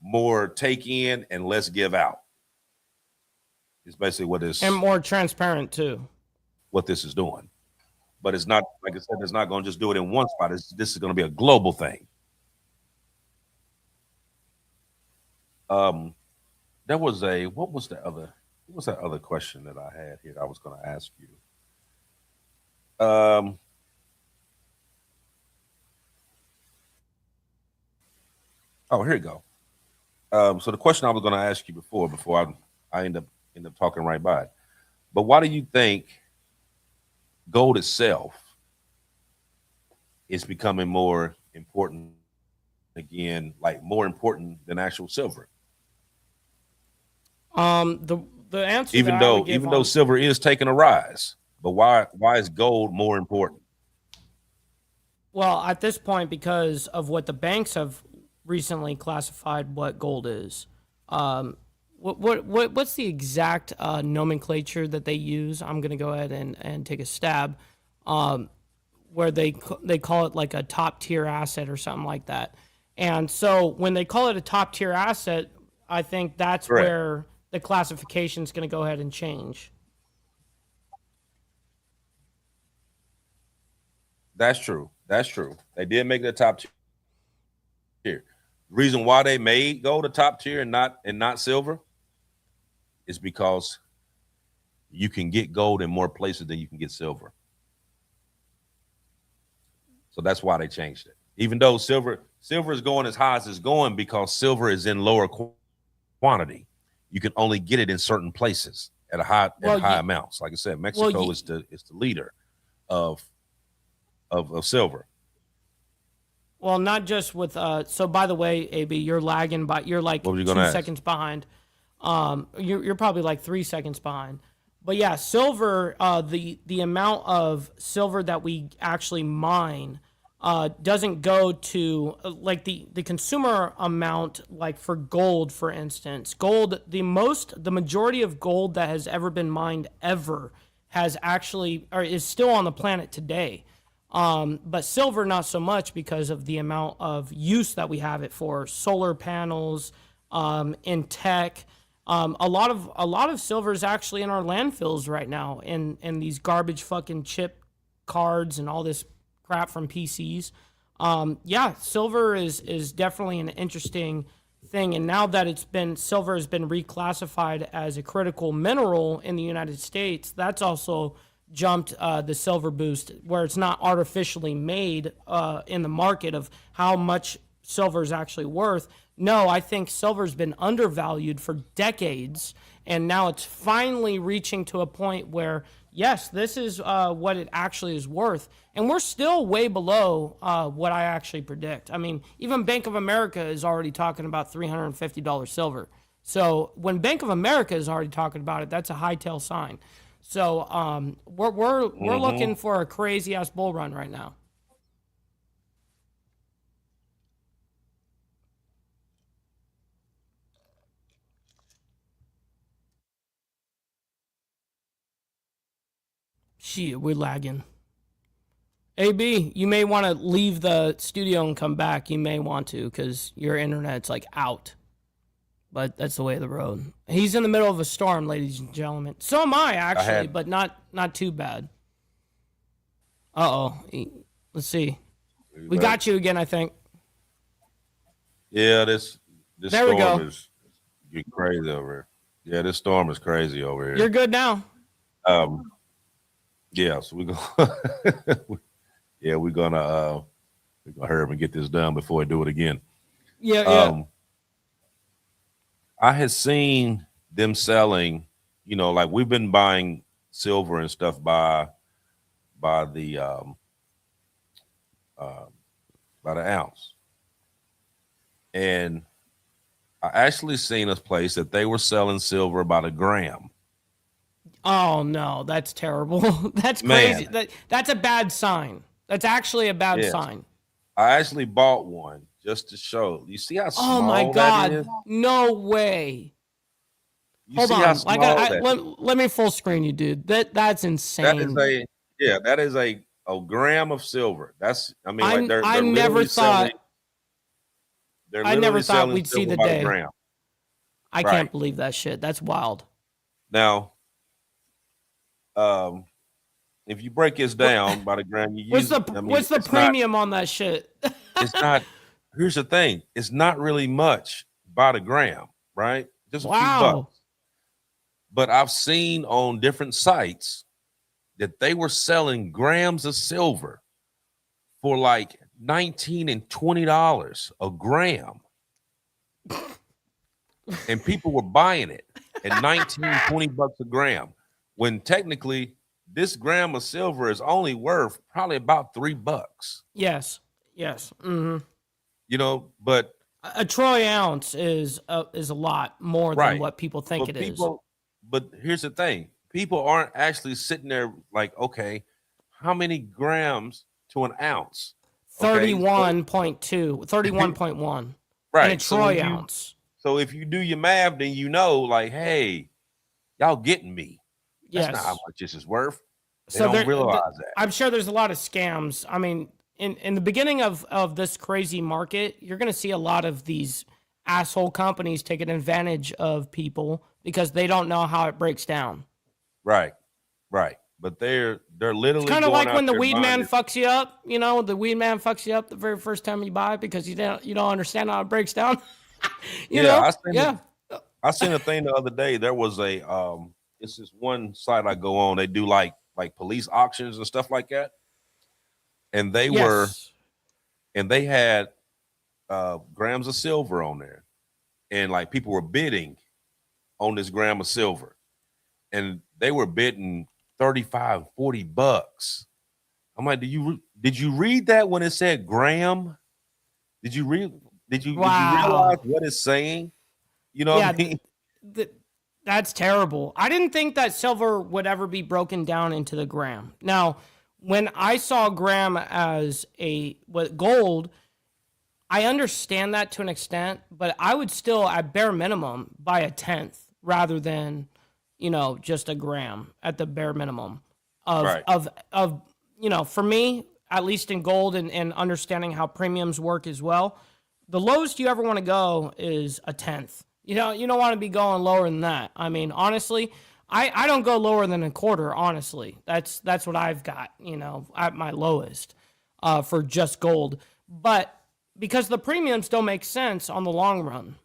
more take in and less give out. It's basically and more transparent too. what this is doing. But it's not, like I said, it's not going to just do it in one spot. This is going to be a global thing. There was what was that other question that I had here that I was going to ask you? Oh, here you go. So the question I was going to ask you before I end up talking right by it. But why do you think gold itself is becoming more important again, like more important than actual silver? The answer Even though silver is taking a rise, but why is gold more important? Well, at this point, because of what the banks have recently classified what gold is. What's the exact nomenclature that they use? I'm gonna go ahead and take a stab. Where they call it like a top tier asset or something like that. And so when they call it a top tier asset, I think that's Correct. where the classification is going to go ahead and change. That's true. They did make it a top tier. The reason why they made gold a top tier and not silver is because you can get gold in more places than you can get silver. So that's why they changed it. Even though silver is going as high as it's going because silver is in lower quantity. You can only get it in certain places at high amounts. Like I said, Mexico is the leader of silver. Well, not just with so by the way, AB, you're lagging, but you're like 2 seconds behind. You're probably like 3 seconds behind. But yeah, silver, the amount of silver that we actually mine doesn't go to like the consumer amount, like for gold, for instance. Gold, the majority of gold that has ever been mined ever has actually, or is still on the planet today. But silver, not so much because of the amount of use that we have it for. Solar panels, in tech. A lot of silver is actually in our landfills right now, in these garbage fucking chip cards and all this crap from PCs. Yeah, silver is definitely an interesting thing, and now that silver has been reclassified as a critical mineral in the United States, that's also jumped the silver boost, where it's not artificially made in the market of how much silver is actually worth. No, I think silver's been undervalued for decades, and now it's finally reaching to a point where, yes, this is what it actually is worth. And we're still way below what I actually predict. I mean, even Bank of America is already talking about $350 silver. So when Bank of America is already talking about it, that's a hightail sign. So we're looking for a crazy ass bull run right now. Shit, we're lagging. AB, you may want to leave the studio and come back. You may want to, because your internet's like out. But that's the way of the road. He's in the middle of a storm, ladies and gentlemen. So am I, actually, but not too bad. Let's see. We got you again, I think. Yeah, this storm is getting crazy over here. Yeah, this storm is crazy over here. You're good now. Yeah, so we're gonna hurry up and get this done before I do it again. Yeah. I had seen them selling, like we've been buying silver and stuff by the ounce. And I actually seen a place that they were selling silver by the gram. Oh no, that's terrible. That's crazy. That's a bad sign. That's actually a bad sign. I actually bought one just to show. You see how small that is? Oh my God. That is? No way. Hold on. Let me full screen you, dude. That's insane. That is a gram of silver. That's, I mean, I never thought. They're I never literally thought selling we'd see silver the by the day. gram. I Right. can't believe that shit. That's wild. Now, um, if you break this What down by the gram, you what's use the it. I mean, what's the premium on that shit? it's not, here's the thing. It's not really much by the gram, right? Just a few bucks. Wow. But I've seen on different sites that they were selling grams of silver for like $19 and $20 a gram. And people were buying it at 19, 20 bucks a gram. When technically this gram of silver is only worth probably about $3. Yes. Yes. Hmm. You know, but A troy ounce is a lot more than right. what people think it is. But here's the thing. People aren't actually sitting there like, okay, how many grams to an ounce? Okay. 31.2, 31.1 in a Right. troy ounce. So if you do your math, then you know, like, hey, y'all getting me. That's not how Yes. much this is worth. They So don't realize that. I'm sure there's a lot of scams. I mean, in the beginning of this crazy market, you're going to see a lot of these asshole companies taking advantage of people because they don't know how it breaks down. Right. Right. But they're It's literally kind of going like out when the there weed buying man this. fucks you up. You know, the weed man fucks you up the very first time you buy because you don't understand how it breaks down. you Yeah, know, yeah. I seen a thing the other day. There was a it's this one site I go on. They do like police auctions and stuff like that. And Yes. they had grams of silver on there. And like people were bidding on this gram of silver. And they were bidding 35, 40 bucks. I'm like, did you read that when it said gram? Did you read did you realize Wow. what it's saying? You know what Yeah. I mean? th- that's terrible. I didn't think that silver would ever be broken down into the gram. Now, when I saw gram as gold, I understand that to an extent, but I would still, at bare minimum, buy a tenth rather than, just a gram at the bare minimum of Right. for me, at least in gold and understanding how premiums work as well. The lowest you ever want to go is a tenth. You don't want to be going lower than that. I mean, honestly, I don't go lower than a quarter. Honestly, that's what I've got. At my lowest, for just gold. But because the premiums don't make sense on the long run.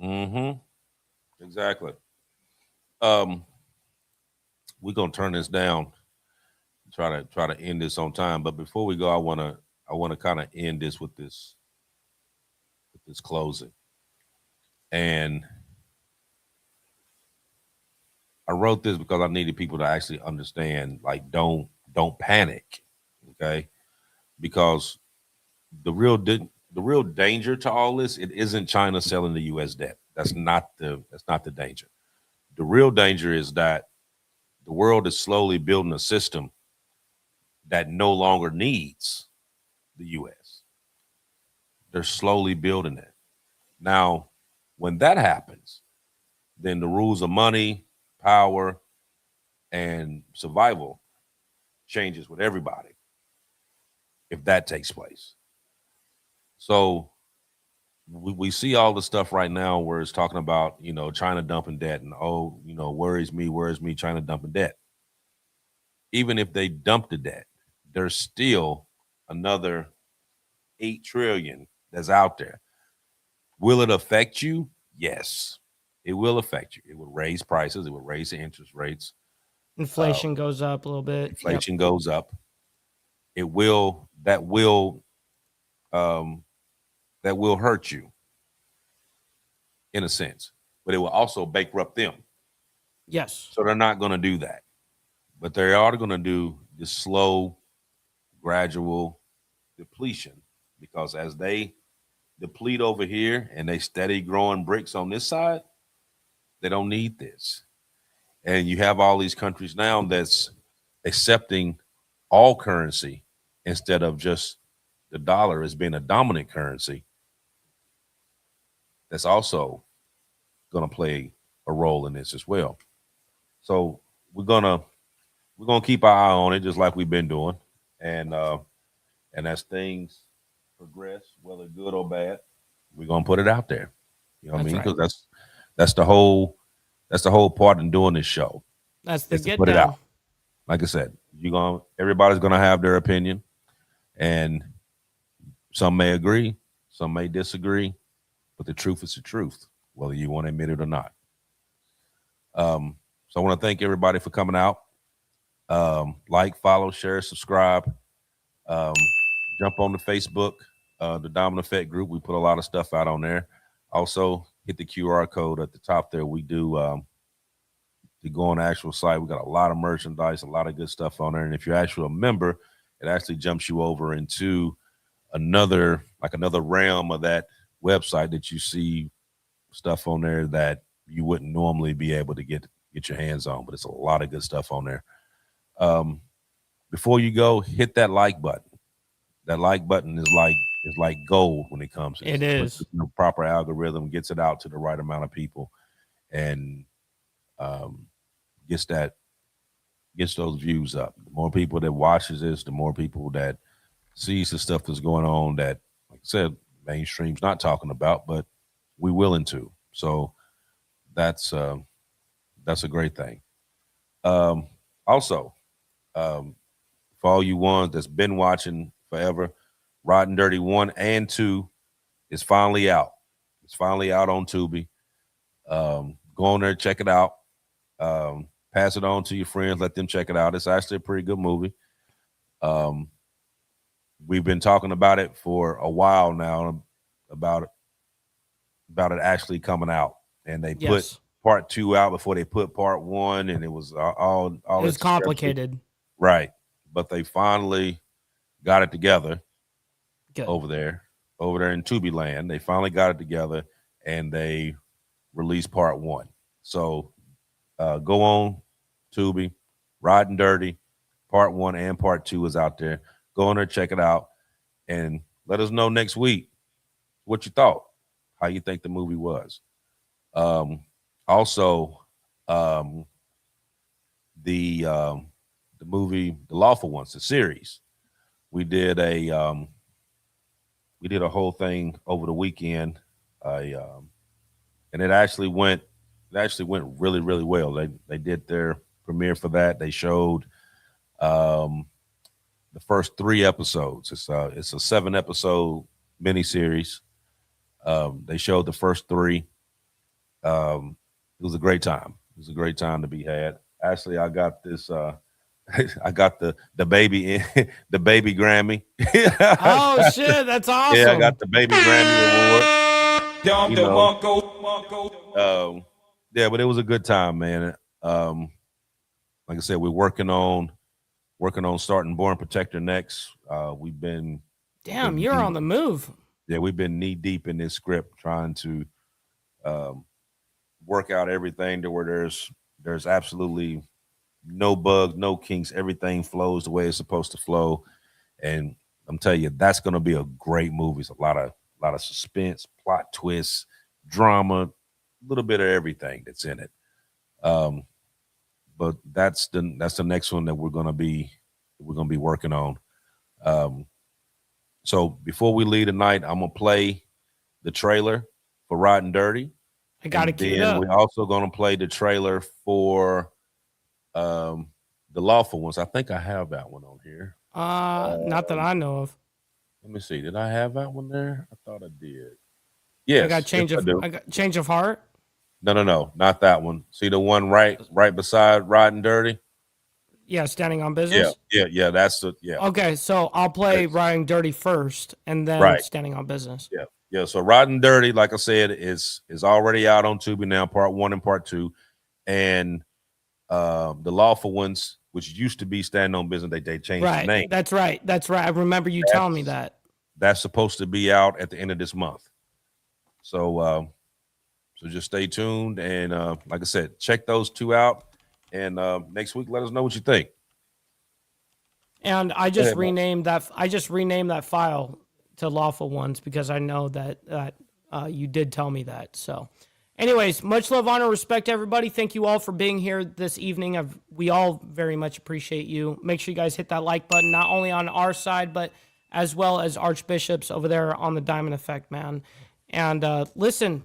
Mm-hmm. Exactly. Um, we're gonna turn this down. Try to end this on time. But before we go, I wanna kind of end this with this closing. And I wrote this because I needed people to actually understand, like, don't panic, okay? Because the real danger to all this, it isn't China selling the U.S. debt. That's not the danger. The real danger is that the world is slowly building a system that no longer needs the U.S. They're slowly building it. Now, when that happens, then the rules of money, power, and survival changes with everybody if that takes place. So we see all the stuff right now where it's talking about, China dumping debt and, worries me, China dumping debt. Even if they dump the debt, there's still another 8 trillion that's out there. Will it affect you? Yes, it will affect you. It will raise prices. It will raise the interest rates. Inflation goes up a little bit. Yep. Inflation goes up. It will um, that will hurt you in a sense, but it will also bankrupt them. Yes. So they're not going to do that, but they are going to do the slow, gradual depletion, because as they deplete over here and they steady growing bricks on this side, they don't need this. And you have all these countries now that's accepting all currency instead of just the dollar as being a dominant currency. That's also going to play a role in this as well. So we're gonna keep our eye on it, just like we've been doing, and as things progress, whether good or bad, we're gonna put it out there. You know what I That's mean? right. Because that's the whole part in doing this show That's the is to get put it down. out. Like I said, everybody's gonna have their opinion, and some may agree, some may disagree, but the truth is the truth, whether you want to admit it or not. So I want to thank everybody for coming out. Like, follow, share, subscribe. Um, Jump on the Facebook, the Dominant Effect group. We put a lot of stuff out on there. Also, hit the QR code at the top there. We do to go on the actual site. We got a lot of merchandise, a lot of good stuff on there. And if you're actually a member, it actually jumps you over into another realm of that website that you see stuff on there that you wouldn't normally be able to get your hands on. But it's a lot of good stuff on there. Before you go, hit that like button. That like button is like gold when it comes. It is. The proper algorithm gets it out to the right amount of people, and gets those views up. The more people that watches this, the more people that sees the stuff that's going on that, like I said, mainstream's not talking about, but we willing to. So that's a great thing. Also, for all you ones that's been watching forever, Rotten Dirty 1 and 2 is finally out. It's finally out on Tubi. Go on there, check it out. Pass it on to your friends, let them check it out. It's actually a pretty good movie. We've been talking about it for a while now, about it actually coming out, and they put part 2 out before they put part 1, and it was all it was complicated, right? But they finally got it together. Good. over there in Tubi land. They finally got it together, and they released part 1. So go on Tubi, Riding Dirty, part 1 and part 2 is out there. Go on there, check it out, and let us know next week what you thought, how you think the movie was. Also, the movie The Lawful Ones, the series. We did a whole thing over the weekend, and it actually went really, really well. They did their premiere for that. They showed the first 3 episodes. It's a 7-episode miniseries. They showed the first 3. It was a great time. It was a great time to be had. Actually, I got this. I got the baby the baby Grammy. Oh shit, that's awesome. Yeah, I got the baby Grammy award. You know, yeah, but it was a good time, man. Like I said, we're working on starting Born Protector next. We've been you're on the move. Yeah, we've been knee deep in this script trying to work out everything to where there's absolutely no bugs, no kinks. Everything flows the way it's supposed to flow, and I'm telling you, that's going to be a great movie. It's a lot of suspense, plot twists, drama, a little bit of everything that's in it. But that's the next one that we're going to be working on. So before we leave tonight, I'm gonna play the trailer for Riding Dirty. I got it queued up. We're also gonna play the trailer for The Lawful Ones. I think I have that one on here. Not that I know of. Let me see. Did I have that one there? I thought I did. Yes. I got change of heart. No, not that one. See the one right beside Riding Dirty? Yeah, Standing on Business. Yeah. That's the Okay, so I'll play Riding Dirty first, and then Standing on Business. Yeah. So Riding Dirty, like I said, is already out on Tubi now, part 1 and part 2, and The Lawful Ones, which used to be Standing on Business, they changed the name. That's right. I remember you telling me that. That's supposed to be out at the end of this month. So just stay tuned, and like I said, check those 2 out. And next week, let us know what you think. And I just renamed that file to Lawful Ones because I know that you did tell me that. So, anyways, much love, honor, respect, everybody. Thank you all for being here this evening. We all very much appreciate you. Make sure you guys hit that like button, not only on our side, but as well as archbishops over there on the Diamond Effect, man. And listen,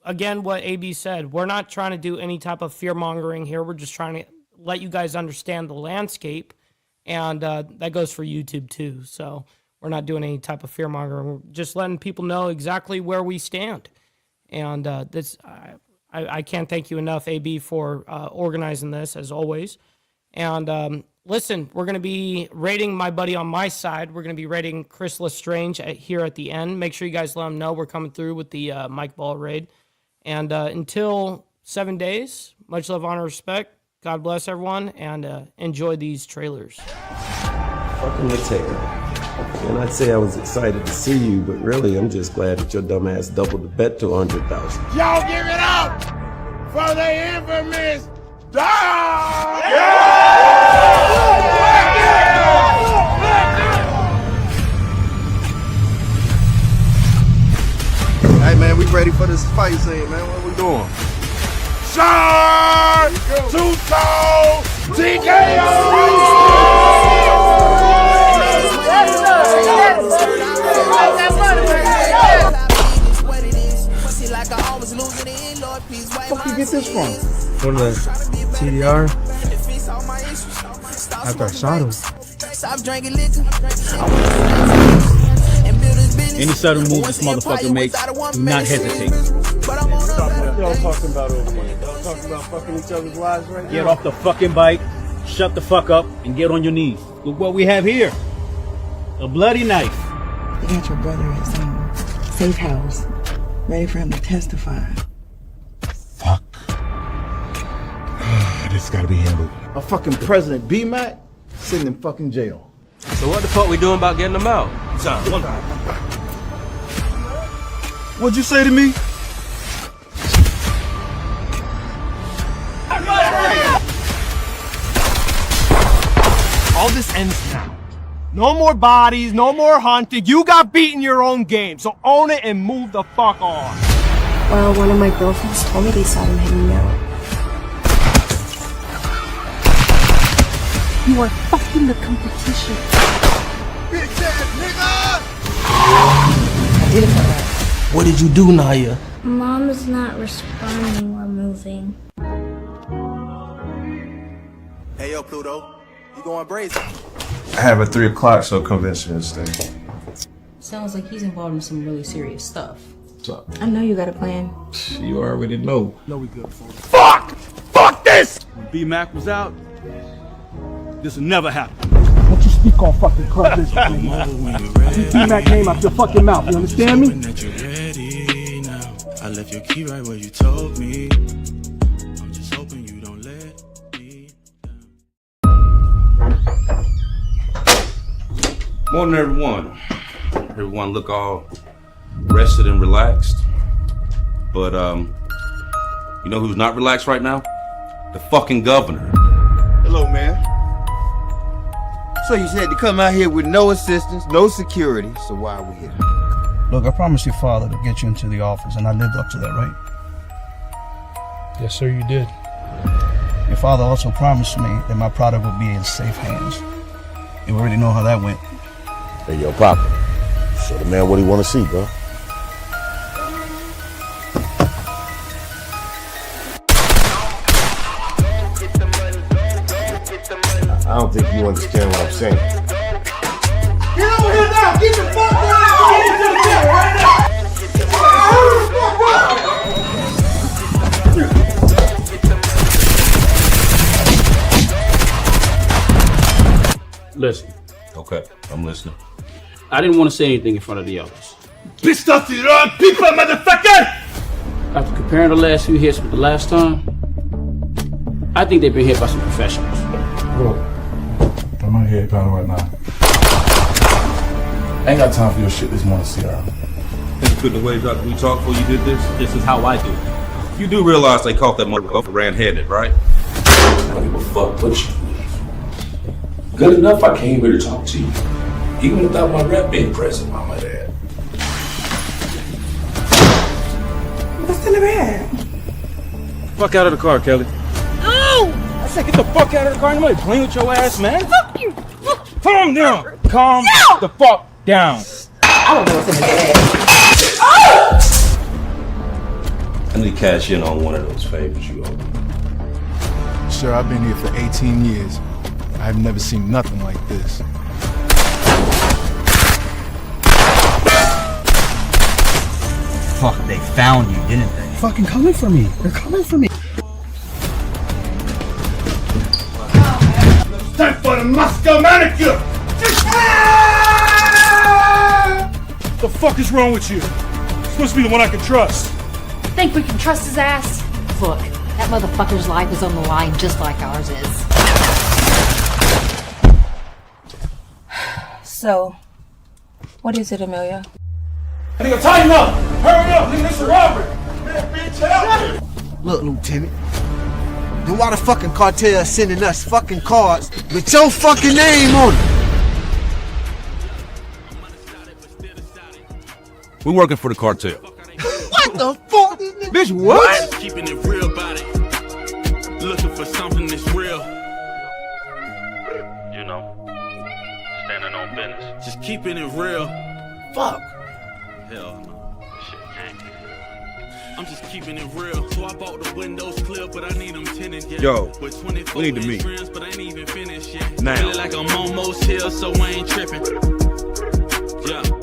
again, what AB said, we're not trying to do any type of fear mongering here. We're just trying to let you guys understand the landscape, and that goes for YouTube too. So we're not doing any type of fear mongering. We're just letting people know exactly where we stand. And I can't thank you enough, AB, for organizing this as always. And listen, we're going to be rating my buddy on my side. We're going to be rating Chris Lestrange here at the end. Make sure you guys let him know we're coming through with the Mike Ball raid. And until 7 days, much love, honor, respect. God bless everyone, and enjoy these trailers. Fucking Mateo. And I'd say I was excited to see you, but really, I'm just glad that your dumb ass doubled the bet to 100,000. Y'all give it up for the infamous dog! Hey man, we ready for this fight scene, man. What we doing? Sean! Two-Tone! TKO! Where you get this from? One of the TDR. After I shot him. Any sudden move this motherfucker makes, do not hesitate. Y'all talking about over here? Y'all talking about fucking each other's lives right now? Get off the fucking bike, shut the fuck up, and get on your knees. Look what we have here. A bloody knife. You got your brother at some safe house, ready for him to testify. Fuck. This gotta be handled. A fucking President B-Mac sitting in fucking jail. So what the fuck we doing about getting them out? John, one time. What'd you say to me? All this ends now. No more bodies, no more hunting. You got beaten your own game, so own it and move the fuck on. Well, one of my girlfriends told me they saw him hanging out. You are fucking the competition. Bitch ass nigga! I did it for her. What did you do, Naya? Mom is not responding. We're moving. Hey yo, Pluto. You going brazen? I have a 3 o'clock show convention today. Sounds like he's involved in some really serious stuff. What's up? I know you got a plan. You already know. No, we good for it. Fuck! Fuck this! When B-Mac was out, this will never happen. Don't you speak on fucking club this I see T-Mac name out your fucking mouth, you understand me? I left your key right where you told me. I'm just hoping you don't let me down. Morning, everyone. Everyone look all rested and relaxed. But, you know who's not relaxed right now? The fucking governor. Hello, man. So you said to come out here with no assistance, no security, so why are we here? Look, I promised your father to get you into the office, and I lived up to that, right? Yes, sir, you did. Your father also promised me that my product would be in safe hands. You already know how that went. Hey, yo, Papa. Show the man what he want to see, bro. I don't think you understand what I'm saying. Get over here now! Get the fuck down! Get into the jail right now! Listen. Okay, I'm listening. I didn't want to say anything in front of the others. Pissed off the wrong people, motherfucker! After comparing the last few hits with the last time, I think they've been hit by some professionals. Look, I'm not here about it right now. I ain't got time for your shit this morning, Sierra. Think you couldn't wait after we talked before you did this? This is how I do it. You do realize they caught that motherfucker ran-handed, right? I don't give a fuck what you do. Good enough I came here to talk to you. Even without my rep being present, I might add. What's in the bag? Fuck out of the car, Kelly. No! I said get the fuck out of the car. Nobody playing with your ass, man. Fuck you! Calm down. Calm the fuck down. I don't know what's in the bag. I need to cash in on one of those favors you owe me. Sir, I've been here for 18 years. I've never seen nothing like this. Fuck, they found you, didn't they? Fucking coming for me. They're coming for me. Time for the Moscow manicure! The fuck is wrong with you? You're supposed to be the one I can trust. Think we can trust his ass? Look, that motherfucker's life is on the line just like ours is. So, what is it, Amelia? Nigga, tighten up! Hurry up! Nigga, this is a robbery! Man, bitch, help! Look, Lieutenant. Then why the fucking cartel is sending us fucking cards with your fucking name on it? We're working for the cartel. What the fuck? Bitch, what? Keeping it real about it. Looking for something that's real. You know, standing on business. Just keeping it real. Fuck. Hell no. I'm just keeping it real. So I bought the windows clear, but I need them tinted yet. Yo, with 24 we need to meet. rims, but I ain't even finished yet. Now. Feeling like I'm almost here, so I ain't tripping. Yeah.